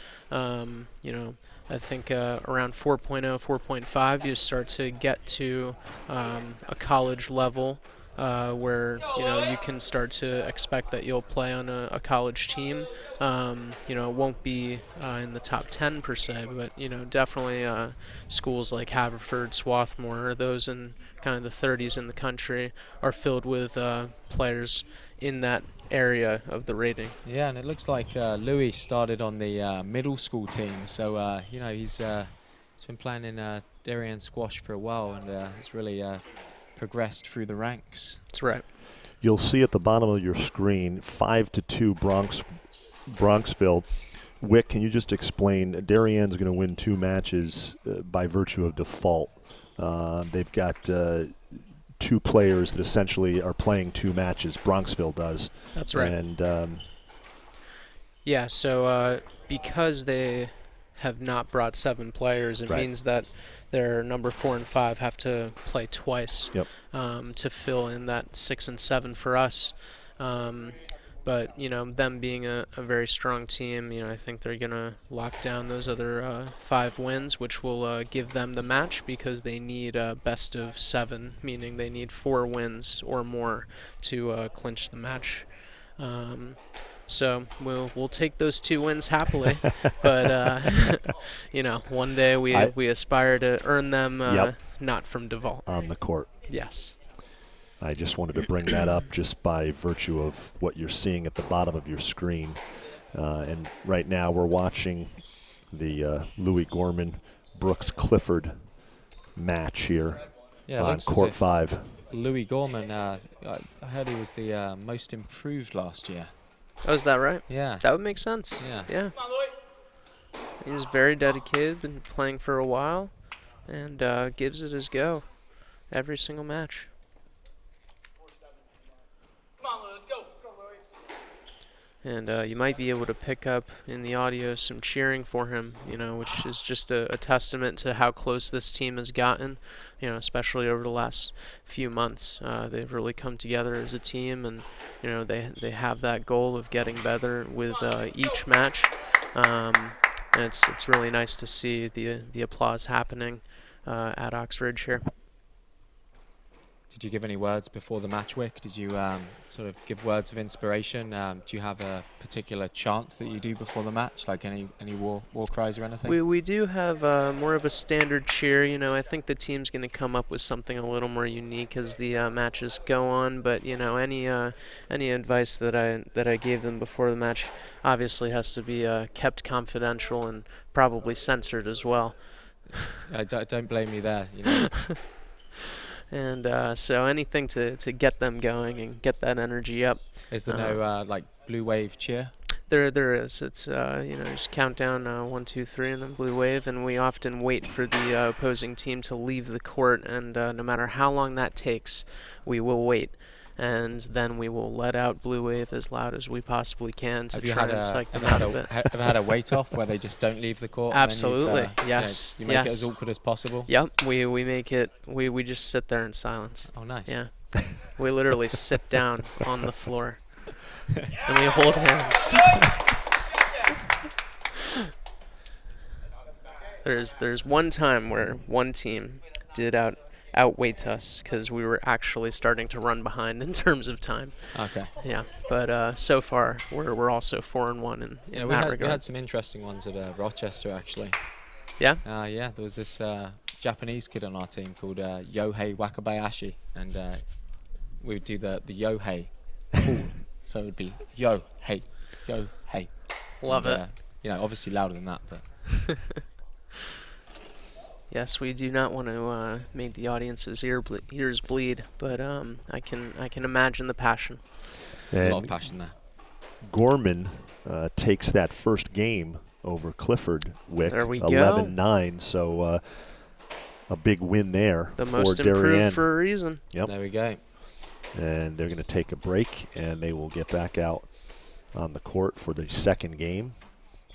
I think around 4.0, 4.5, you start to get to a college level where you can start to expect that you'll play on a college team. It won't be in the top 10 per se, but definitely schools like Haverford, Swarthmore, or those in kind of the 30s in the country are filled with players in that area of the rating. Yeah, and it looks like Louis started on the middle school team, so he's been playing in Darien squash for a while, and it's really progressed through the ranks. That's right. You'll see at the bottom of your screen 5-2 Bronxville. Wick, can you just explain? Darien's going to win 2 matches by virtue of default. They've got 2 players that essentially are playing 2 matches. Bronxville does. That's right. And yeah, so because they have not brought 7 players, it right. means that their number 4 and 5 have to play twice yep. To fill in that 6 and 7 for us. But, you know, them being a very strong team, you know, I think they're going to lock down those other 5 wins, which will give them the match because they need a best of 7, meaning they need 4 wins or more to clinch the match. So we'll take those 2 wins happily, but you know, one day we aspire to earn them, not from Devault. On the court. Yes. I just wanted to bring that up just by virtue of what you're seeing at the bottom of your screen. And right now we're watching the Lois Gorman Brooks Clifford match here on court 5. Lois Gorman, I heard he was the most improved last year. Oh, is that right? Yeah. That would make sense. Yeah. He's very dedicated, been playing for a while, and gives it his go every single match. And you might be able to pick up in the audio some cheering for him, you know, which is just a testament to how close this team has gotten, you know, especially over the last few months. They've really come together as a team, and, you know, they have that goal of getting better with each match. And it's really nice to see the applause happening at Oxridge here. Did you give any words before the match, Wick? Did you sort of give words of inspiration? Do you have a particular chant that you do before the match, like any war cries or anything? We do have more of a standard cheer. You know, I think the team's going to come up with something a little more unique as the matches go on. But you know, any advice that I gave them before the match obviously has to be kept confidential and probably censored as well. Don't blame me there. You know. And so anything to get them going and get that energy up. Is there no like blue wave cheer? There is. It's you know, just count down 1, 2, 3, and then blue wave. And we often wait for the opposing team to leave the court, and no matter how long that takes, we will wait. And then we will let out blue wave as loud as we possibly can to try and psych them out a bit. Have you had a wait off where they just don't leave the court? Absolutely, yes. You make it as awkward as possible? Yep, we make it, we just sit there in silence. Oh, nice. Yeah. We literally sit down on the floor and we hold hands. There's one time where one team did outweight us because we were actually starting to run behind in terms of time. Okay. Yeah, but so far we're also 4-1 in that regard. We had some interesting ones at Rochester actually. Yeah. Yeah. There was this Japanese kid on our team called Yohei Wakabayashi, and we would do the Yohei, so it would be Yohei, Yohei. Love it. You know, obviously louder than that, but. Yes, we do not want to make the audience's ears bleed, but I can imagine the passion. There's a lot of passion there. Gorman takes that first game over Clifford, Wick, 11-9, so a big win there the for most Darien. Improved for a reason. Yep. There we go. And they're going to take a break, and they will get back out on the court for the second game.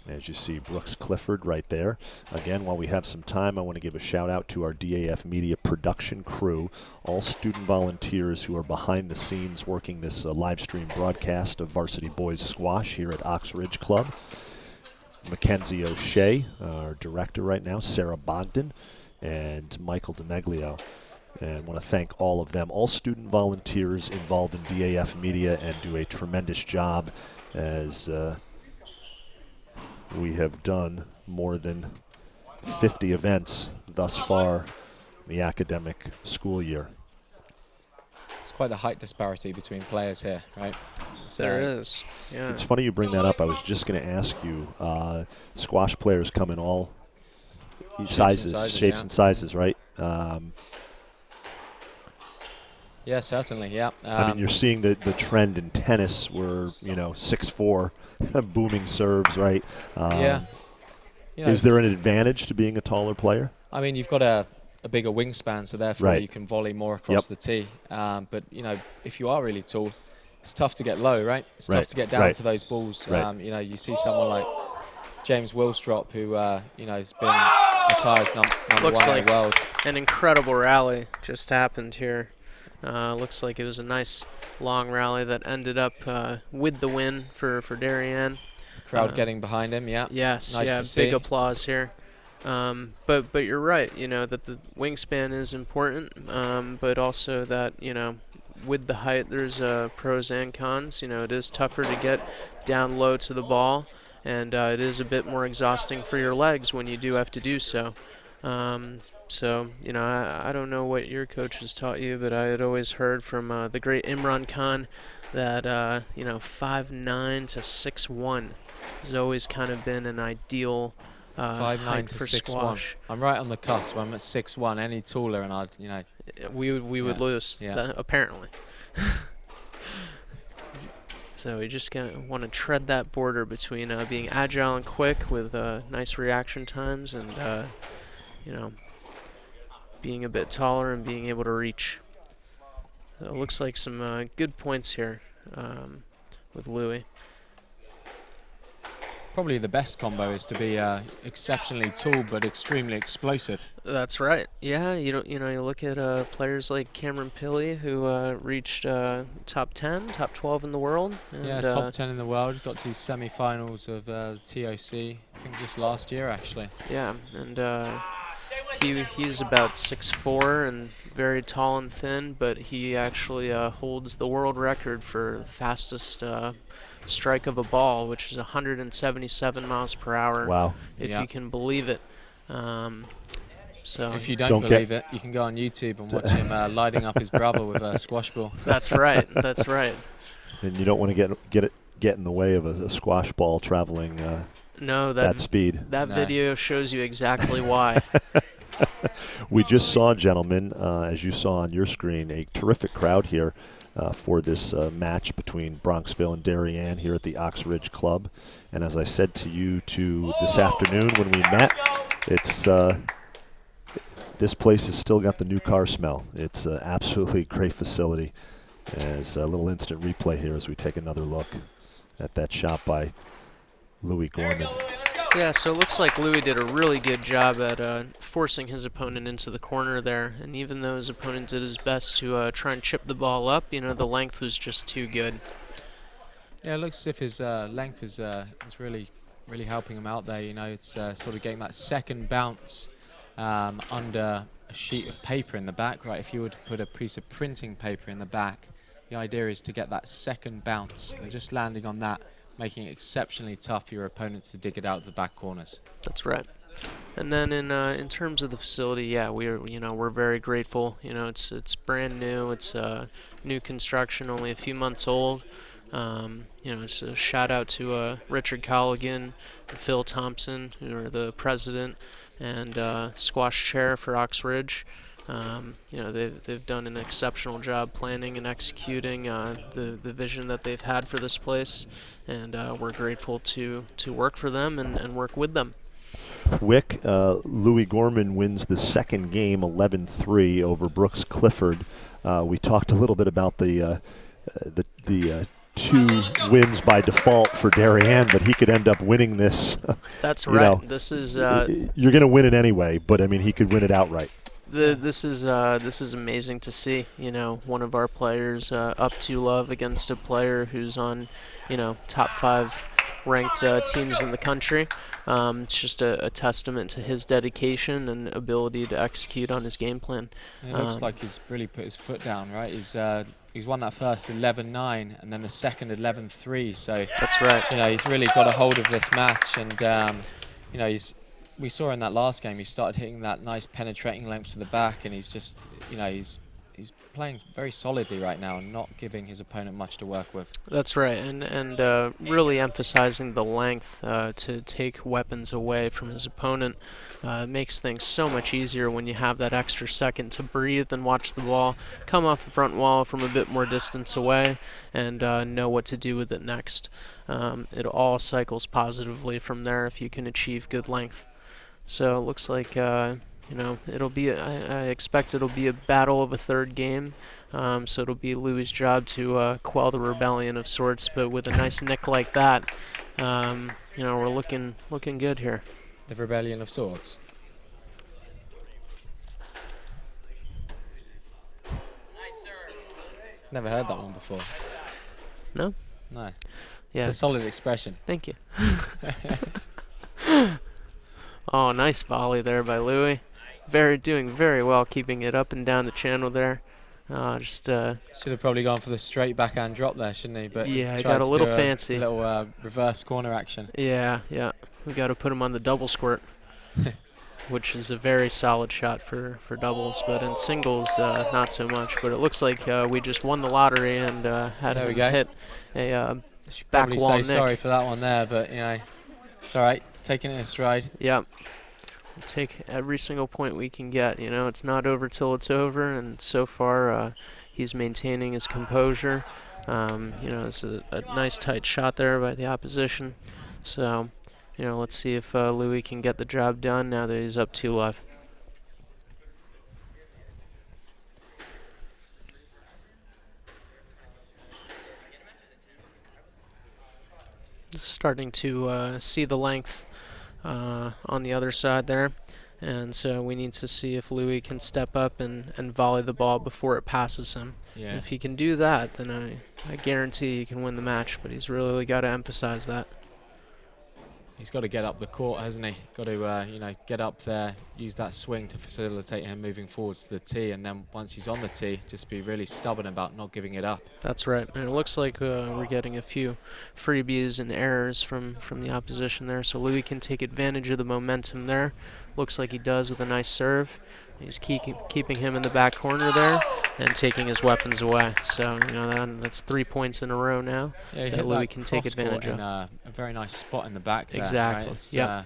As you see, Brooks Clifford right there. Again, while we have some time, I want to give a shout out to our DAF Media production crew, all student volunteers who are behind the scenes working this live stream broadcast of Varsity Boys Squash here at Ox Ridge Club. Mackenzie O'Shea, our director right now, Sarah Bogdan, and Michael DeMeglio. And I want to thank all of them, all student volunteers involved in DAF Media, and do a tremendous job as we have done more than 50 events thus far in the academic school year. It's quite the height disparity between players here, right? So there is. Yeah. It's funny you bring that up. I was just going to ask you, squash players come in all shapes and sizes, right? Yeah, certainly, yeah. I mean, you're seeing the trend in tennis where, 6'4", booming serves, right? Yeah. Is there an advantage to being a taller player? I mean, you've got a bigger wingspan, so therefore you can volley more across the tee. But, if you are really tall, it's tough to get low, right? It's tough to get down to those balls. You see someone like James Wilstrop, who, has been as high as number Looks one like in the world. An incredible rally just happened here. Looks like it was a nice long rally that ended up with the win for Darien. Crowd getting behind him, yeah. Yes, Nice yeah, to see. big applause here. But you're right, that the wingspan is important, but also that, with the height there's pros and cons. It is tougher to get down low to the ball, and it is a bit more exhausting for your legs when you do have to do so. So, I don't know what your coach has taught you, but I had always heard from the great Imran Khan that, 5'9" to 6'1" has always kind of been an ideal 5'9" to 6'1". I'm right on the cusp. I'm at 6'1". Any taller, and I'd, we would lose. Yeah. Apparently. So we just want to tread that border between being agile and quick with nice reaction times, and being a bit taller and being able to reach. So it looks like some good points here with Louis. Probably the best combo is to be exceptionally tall but extremely explosive. That's right. Yeah, you look at players like Cameron Pilley, who reached top 10, top 12 in the world. And, yeah, top 10 in the world. Got to semi-finals of TOC, I think just last year actually. Yeah, and he's about 6'4" and very tall and thin, but he actually holds the world record for fastest strike of a ball, which is 177 miles per hour. Wow. If you can believe it. So if you don't believe it, you can go on YouTube and watch him lighting up his brother with a squash ball. That's right. That's right. And you don't want to get in the way of a squash ball traveling that speed. That video shows you exactly why. We just saw, gentlemen, as you saw on your screen, a terrific crowd here for this match between Bronxville and Darien here at the Ox Ridge Club. And as I said to you this afternoon when we met, it's this place has still got the new car smell. It's absolutely great facility. As a little instant replay here as we take another look at that shot by Lois Gorman. Yeah, so it looks like Louis did a really good job at forcing his opponent into the corner there. And even though his opponent did his best to try and chip the ball up, the length was just too good. Yeah, it looks as if his length is really helping him out there. It's sort of getting that second bounce under a sheet of paper in the back, right? If you were to put a piece of printing paper in the back, the idea is to get that second bounce, and just landing on that, making it exceptionally tough for your opponents to dig it out of the back corners. That's right. And then in terms of the facility, yeah, we're very grateful. It's brand new. It's new construction, only a few months old. It's a shout out to Richard Colligan and Phil Thompson, who are the president and squash chair for Ox Ridge. They've done an exceptional job planning and executing the vision that they've had for this place, and we're grateful to work for them and work with them. Wick, Lois Gorman wins the second game 11-3 over Brooks Clifford. We talked a little bit about the 2 wins by default for Darien, but he could end up winning this. That's right. This is you're going to win it anyway, but I mean he could win it outright. This is amazing to see. One of our players up 2-love against a player who's on, top 5 ranked teams in the country. It's just a testament to his dedication and ability to execute on his game plan. It looks like he's really put his foot down, right? He's won that first 11-9 and then the second 11-3. So that's right. He's really got a hold of this match, and we saw in that last game he started hitting that nice penetrating length to the back, and he's just he's playing very solidly right now and not giving his opponent much to work with. That's right, and really emphasizing the length to take weapons away from his opponent makes things so much easier when you have that extra second to breathe and watch the ball come off the front wall from a bit more distance away and know what to do with it next. It all cycles positively from there if you can achieve good length. So it looks like it'll be. I expect it'll be a battle of a third game. So it'll be Louis' job to quell the rebellion of sorts. But with a nice nick like that, we're looking good here. The rebellion of sorts. Never heard that one before. No? No. Yeah. It's a solid expression. Thank you. Oh, nice volley there by Louis. Doing very well, keeping it up and down the channel there. Should have probably gone for the straight backhand drop there, shouldn't he? But yeah, he got a little do fancy. A little reverse corner action. Yeah. We got to put him on the double squirt, which is a very solid shot for doubles, but in singles, not so much. But it looks like we just won the lottery and had him hit a back probably wall say nick. Sorry for that one there, but it's all right. Taking it in stride. Yep. We'll take every single point we can get. It's not over till it's over, and so far he's maintaining his composure. It's a nice tight shot there by the opposition. So, let's see if Louis can get the job done now that he's up 2-love. Starting to see the length on the other side there, and so we need to see if Louis can step up and volley the ball before it passes him. Yeah. And if he can do that, then I guarantee he can win the match, but he's really got to emphasize that. He's got to get up the court, hasn't he? Got to, get up there, use that swing to facilitate him moving forwards to the tee, and then once he's on the tee, just be really stubborn about not giving it up. That's right. And it looks like we're getting a few freebies and errors from the opposition there, so Louis can take advantage of the momentum there. Looks like he does with a nice serve. He's keeping him in the back corner there and taking his weapons away. So, that's 3 points in a row now that Louis can take advantage of. A very nice spot in the back there. Exactly. Right? It's yep.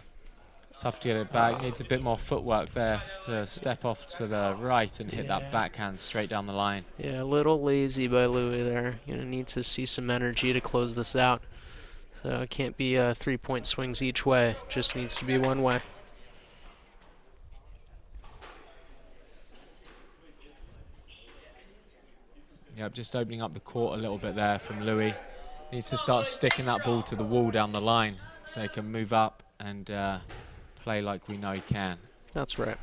Tough to get it back. Needs a bit more footwork there to step off to the right and hit that backhand straight down the line. Yeah, a little lazy by Louis there. Need to see some energy to close this out. So it can't be 3-point swings each way. Just needs to be one way. Yep, just opening up the court a little bit there from Louis. Needs to start sticking that ball to the wall down the line so he can move up and play like we know he can. That's right.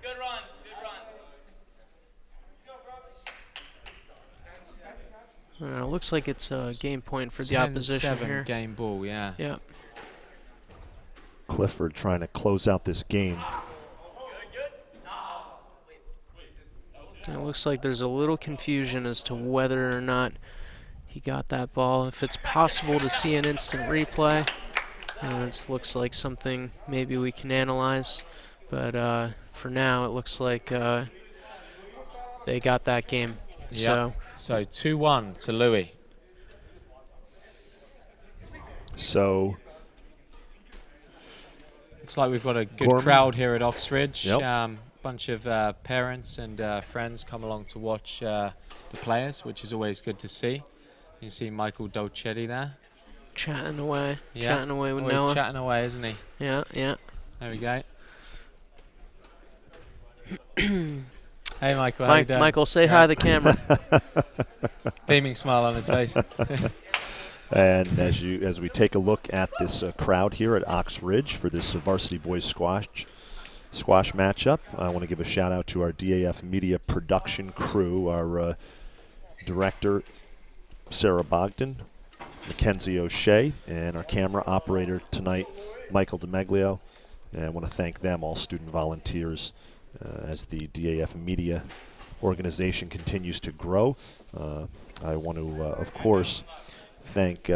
Good run. Looks like it's a game point for the opposition here. 10-7 game ball, yeah. Yeah. Clifford trying to close out this game. It looks like there's a little confusion as to whether or not he got that ball. If it's possible to see an instant replay, it looks like something maybe we can analyze. But for now, it looks like they got that game. Yep. So 2-1 to Louis. So looks like we've got a good Gorman. crowd here at Oxridge. Yep. Bunch of parents and friends come along to watch the players, which is always good to see. You see Michael Dolcetti there. Chatting away. Yeah. Chatting away with always Noah. chatting away, isn't he? Yeah. There we go. Hey, Michael. How you doing? Michael, say hi to the camera. Beaming smile on his face. And as we take a look at this crowd here at Oxridge for this varsity boys squash matchup, I want to give a shout out to our DAF Media production crew, our director Sarah Bogdan, Mackenzie O'Shea, and our camera operator tonight, Michael DeMeglio. And I want to thank them, all student volunteers, as the DAF Media organization continues to grow. I want to, of course, thank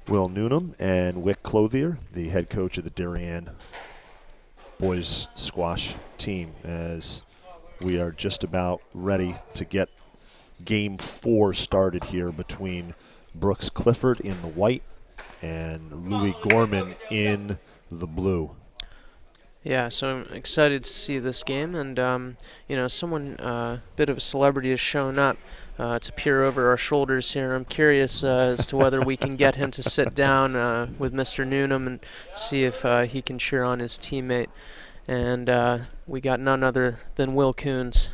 Will Newnham and Wick Clothier, the head coach of the Darien boys squash team, as we are just about ready to get Game 4 started here between Brooks Clifford in the white and Louis Gorman in the blue. Yeah, so I'm excited to see this game, and someone, bit of a celebrity has shown up to peer over our shoulders here. I'm curious as to whether we can get him to sit down with Mr. Newnham and see if he can cheer on his teammate. And we got none other than Will Coons.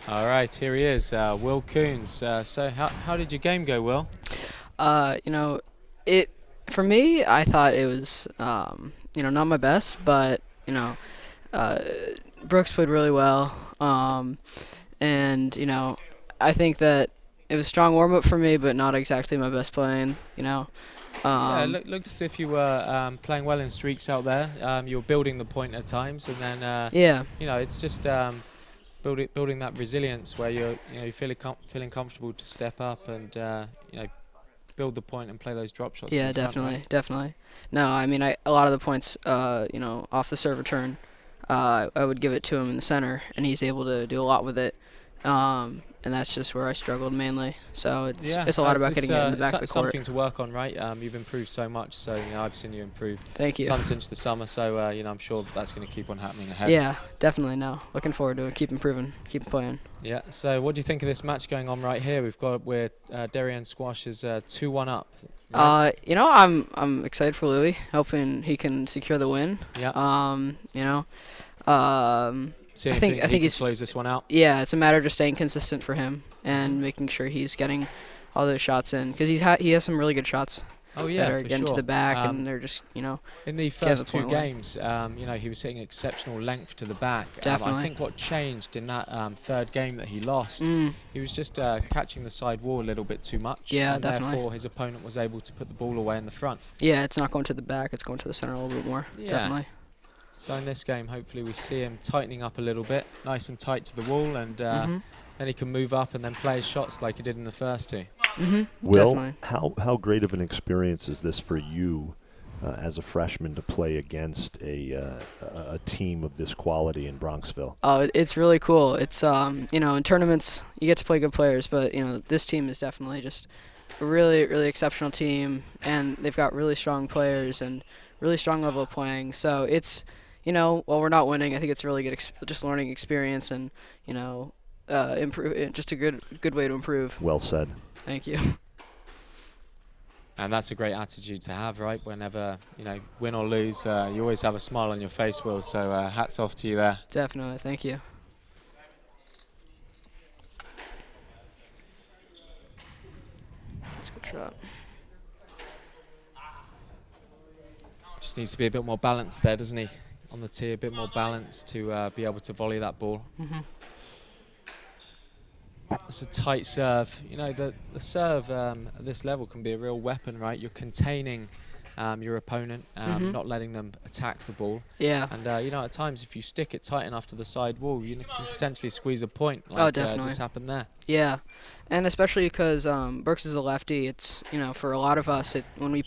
All right, here he is, Will Coons. So how did your game go, Will? You know, for me, I thought it was not my best, but Brooks played really well. And I think that it was a strong warm up for me, but not exactly my best playing. Yeah, looked as if you were playing well in streaks out there. You were building the point at times, and then it's just building that resilience where you're feeling comfortable to step up and build the point and play those drop shots. Yeah, definitely. No, I mean a lot of the points off the serve return, I would give it to him in the center, and he's able to do a lot with it. And that's just where I struggled mainly. So it's a lot about getting it in the back of the court. Something to work on, right? You've improved so much, so I've seen you improve. Thank you. Tons since the summer, so I'm sure that's going to keep on happening ahead. Yeah, definitely. No, looking forward to it. Keep improving, keep playing. Yeah. So what do you think of this match going on right here? We've got Darien Squash is 2-1 up. Right? I'm excited for Louis, hoping he can secure the win. Yeah. I think he's close this one out. Yeah, it's a matter of just staying consistent for him and making sure he's getting all those shots in, because he has some really good shots. Oh yeah, that are getting to the back, and they're just In the first two games, he was hitting exceptional length to the back. Definitely. I think what changed in that third game that he lost, he was just catching the side wall a little bit too much. Yeah, and definitely. Therefore, his opponent was able to put the ball away in the front. Yeah, it's not going to the back; it's going to the center a little bit more. Yeah. Definitely. So in this game, hopefully we see him tightening up a little bit, nice and tight to the wall, and then he can move up and then play his shots like he did in the first two. Will, definitely. how great of an experience is this for you as a freshman to play against a team of this quality in Bronxville? Oh, it's really cool. It's in tournaments you get to play good players, but this team is definitely just a really, really exceptional team, and they've got really strong players and really strong level of playing. So it's while we're not winning, I think it's a really good just learning experience, and improve, just a good way to improve. Well said. Thank you. And that's a great attitude to have, right? Whenever, win or lose, you always have a smile on your face, Will. So hats off to you there. Definitely. Thank you. That's a good shot. Just needs to be a bit more balanced there, doesn't he? On the tee, a bit more balance to be able to volley that ball. It's a tight serve. The serve at this level can be a real weapon, right? You're containing your opponent, not letting them attack the ball. Yeah. And, at times if you stick it tight enough to the side wall, you can potentially squeeze a point like just happened there. Yeah. And especially because Brooks is a lefty, it's, for a lot of us, when we,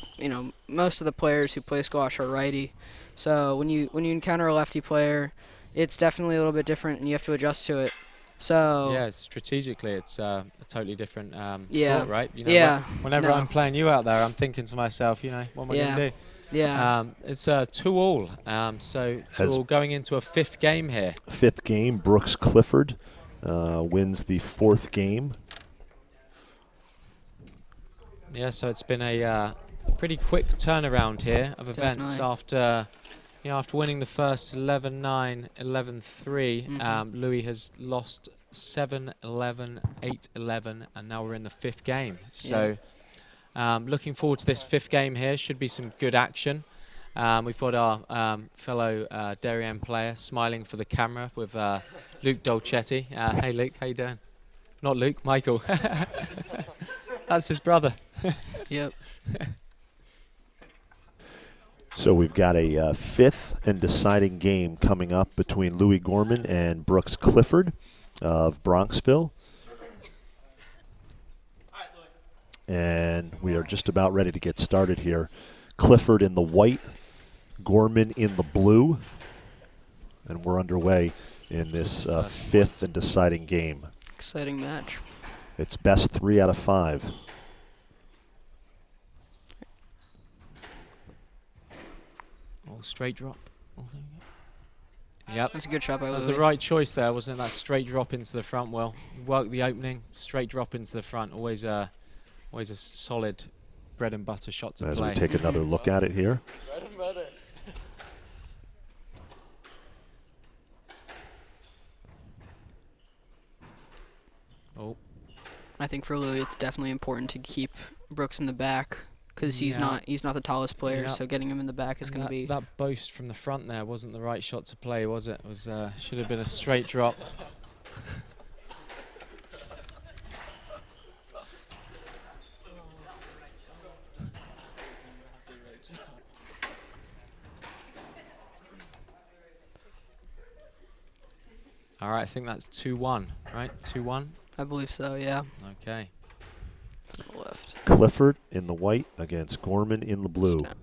most of the players who play squash are righty. So when you encounter a lefty player, it's definitely a little bit different, and you have to adjust to it. So yeah, strategically, it's a totally different yeah. thought, right? Whenever I'm playing you out there, I'm thinking to myself, what am I going to do? Yeah. It's 2-all. So 2-all going into a fifth game here. Fifth game, Brooks Clifford wins the fourth game. Yeah, so it's been a pretty quick turnaround here of events after winning the first 11-9, 11-3. Louis has lost 7-11, 8-11, and now we're in the fifth game. So looking forward to this fifth game here. Should be some good action. We've got our fellow Darien player smiling for the camera with Luke Dolcetti. Hey, Luke, how you doing? Not Luke, Michael. That's his brother. Yep. So we've got a fifth and deciding game coming up between Lois Gorman and Brooks Clifford of Bronxville. And we are just about ready to get started here. Clifford in the white, Gorman in the blue. And we're underway in this fifth and deciding game. Exciting match. It's best 3 out of 5. Straight drop. Yep. That's a good shot by Louis. That was the right choice there, wasn't it? That straight drop into the front. Well, work the opening, straight drop into the front. Always a solid bread and butter shot to play. As we take another look at it here. Bread and butter. Oh. I think for Louis, it's definitely important to keep Brooks in the back because he's not the tallest player. So getting him in the back is going to be. That boast from the front there wasn't the right shot to play, was it? It was should have been a straight drop. All right, I think that's 2-1, right? 2-1? I believe so, yeah. Okay. Left. Clifford in the white against Gorman in the blue. Snap.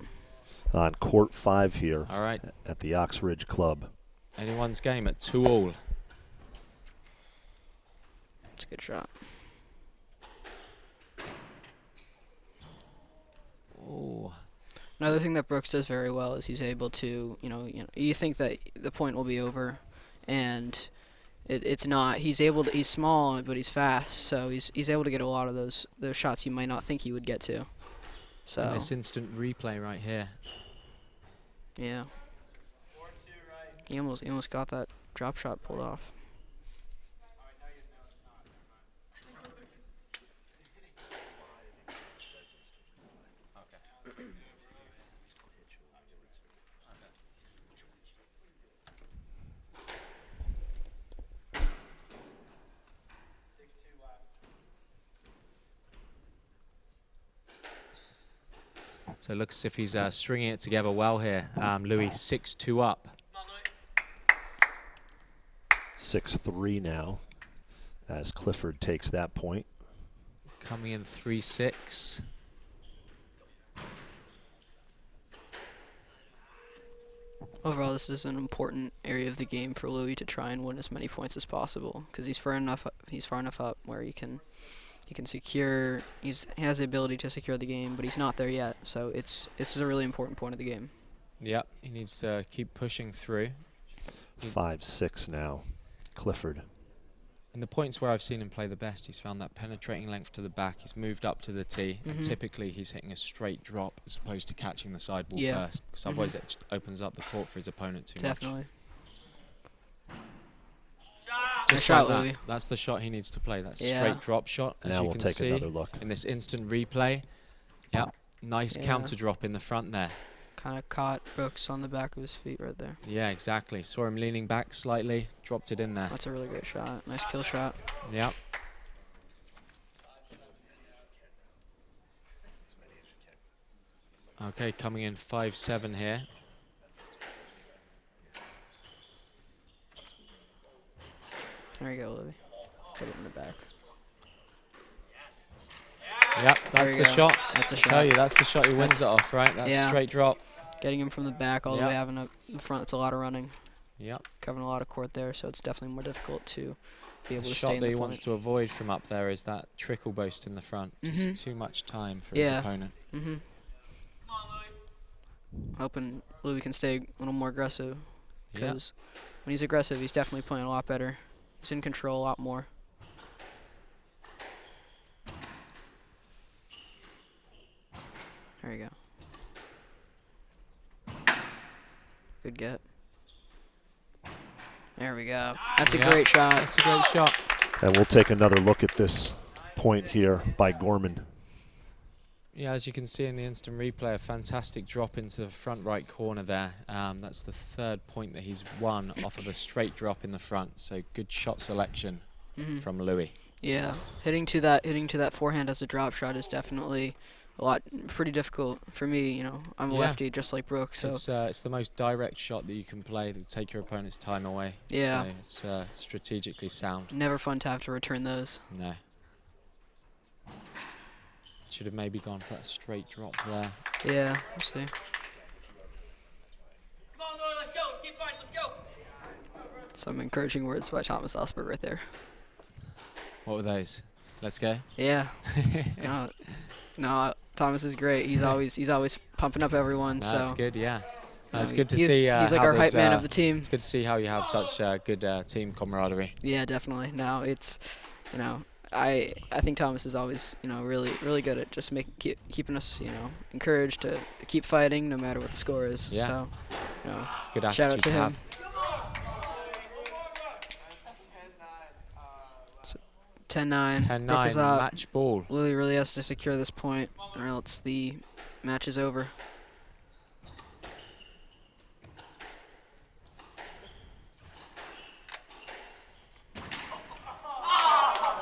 On court 5 here. All right. At the Oxridge Club. Anyone's game at 2-all. It's a good shot. Oh. Another thing that Brooks does very well is he's able to, you think that the point will be over, and it's not. He's small, but he's fast, so he's able to get a lot of those shots you might not think he would get to. So and this instant replay right here. Yeah. He almost got that drop shot pulled off. So it looks as if he's stringing it together well here. Louis 6-2 up. 6-3 now as Clifford takes that point. Coming in 3-6. Overall, this is an important area of the game for Louis to try and win as many points as possible because he's far enough up where he can secure. He has the ability to secure the game, but he's not there yet. So it's a really important point of the game. Yep, he needs to keep pushing through. 5-6 now, Clifford. And the points where I've seen him play the best, he's found that penetrating length to the back. He's moved up to the tee, and typically he's hitting a straight drop as opposed to catching the sideball first, because otherwise it just opens up the court for his opponent too much. Definitely. Just shot, like Louis. that. That's the shot he needs to play. That straight drop shot. As now you we'll can take see another look. in this instant replay. Yep, nice counter drop in the front there. Kind of caught Brooks on the back of his feet right there. Yeah, exactly. Saw him leaning back slightly, dropped it in there. That's a really great shot. Nice kill shot. Yep. Okay, coming in 5-7 here. There you go, Louis. Put it in the back. Yep, that's the shot. That's a I shot. tell you, that's the shot he wins it off, right? That's straight drop. Getting him from the back all the way out in the front, it's a lot of running. Yep. Covering a lot of court there, so it's definitely more difficult to be able The to shot stay in that the he point. wants to avoid from up there is that trickle boast in the front. Just too much time for his opponent. Hoping Louis can stay a little more aggressive, because when he's aggressive, he's definitely playing a lot better. He's in control a lot more. There you go. Good get. There we go. That's a great shot. That's a great shot. And we'll take another look at this point here by Gorman. Yeah, as you can see in the instant replay, a fantastic drop into the front right corner there. That's the third point that he's won off of a straight drop in the front. So good shot selection from Louis. Yeah, hitting to that forehand as a drop shot is definitely pretty difficult for me. You know, I'm a lefty just like Brooks, so it's the most direct shot that you can play that will take your opponent's time away. Yeah, so it's strategically sound. Never fun to have to return those. No. Should have maybe gone for that straight drop there. Yeah, we'll see. Come on, Louis, let's go. Let's keep fighting. Let's go. Some encouraging words by Thomas Osberg right there. What were those? Let's go. Yeah. No, Thomas is great. He's always pumping up everyone. So That's good. Yeah. It's good to he's see. He's like our hype man of the team. It's good to see how you have such good team camaraderie. Yeah, definitely. No, it's, I think Thomas is always, really good at just keeping us, encouraged to keep fighting no matter what the score is. Yeah. So, It's a good shout out attitude to to him. have. So 10-9. 10-9, Brook is up. match ball. Lily really has to secure this point, or else the match is over.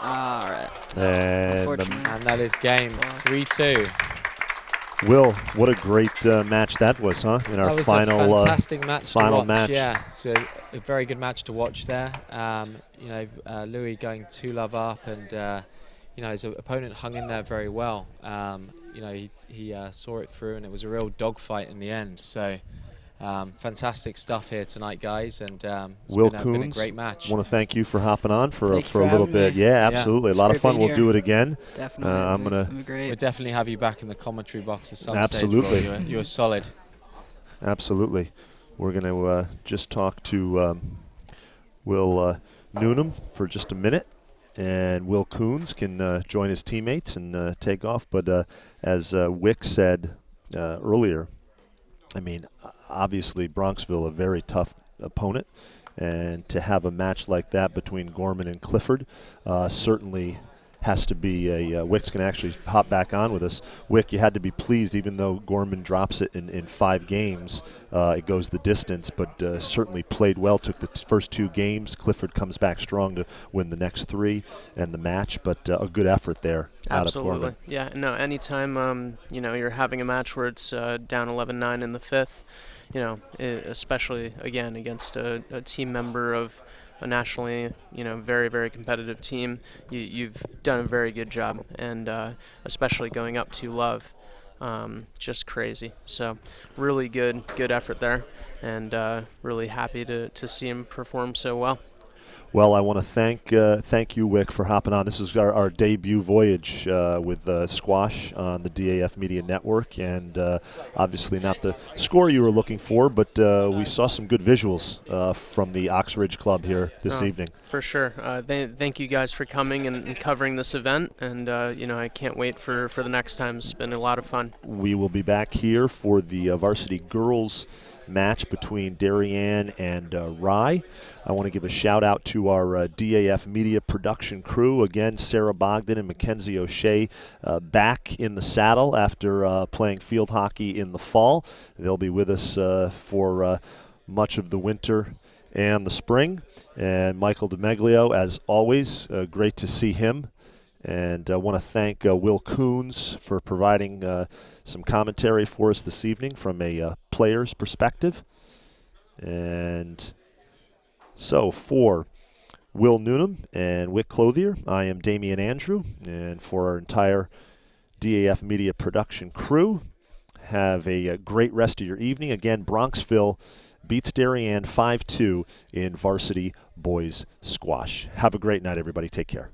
All right. And that is game 3-2. Will, what a great match that was, huh? In our that was final, a fantastic match final to watch. match. Yeah, so a very good match to watch there. You know, Louis going 2-love up, and you know, his opponent hung in there very well. You know, he saw it through, and it was a real dogfight in the end. So fantastic stuff here tonight, guys, and it's Will been a great match. Want to thank you for hopping on for a for little bit. me. Yeah, absolutely. It's a lot of great fun. being We'll here. do it again. Definitely. We'll Great. definitely have you back in the commentary box at some Absolutely. stage. Will. You were solid. Absolutely. We're going to just talk to Will Newnham for just a minute, and Will Coons can join his teammates and take off. But as Wick said earlier, I mean, obviously Bronxville, a very tough opponent, and to have a match like that between Gorman and Clifford certainly has to be a Wick's going to actually hop back on with us. Wick, you had to be pleased, even though Gorman drops it in 5 games, it goes the distance, but certainly played well, took the first 2 games. Clifford comes back strong to win the next 3 and the match, but a good effort there out of Gorman. Yeah, no, anytime you know, you're having a match where it's down 11-9 in the 5th, you know, especially again against a team member of a nationally, you know, very, very competitive team, you've done a very good job, and especially going up 2-love, just crazy. So really good effort there, and really happy to see him perform so well. Well, I want to thank you, Wick, for hopping on. This is our debut voyage with squash on the DAF Media Network, and obviously not the score you were looking for, but we saw some good visuals from the Oxridge Club here this evening. For sure. Thank you guys for coming and covering this event, and you know, I can't wait for the next time. It's been a lot of fun. We will be back here for the Varsity Girls match between Darien and Rye. I want to give a shout out to our DAF Media production crew. Again, Sarah Bogdan and Mackenzie O'Shea back in the saddle after playing field hockey in the fall. They'll be with us for much of the winter and the spring. And Michael DeMeglio, as always, great to see him. And I want to thank Will Coons for providing some commentary for us this evening from a player's perspective. And so for Will Newnham and Wick Clothier, I am Damian Andrew. And for our entire DAF Media production crew, have a great rest of your evening. Again, Bronxville beats Darien 5-2 in varsity boys squash. Have a great night, everybody. Take care.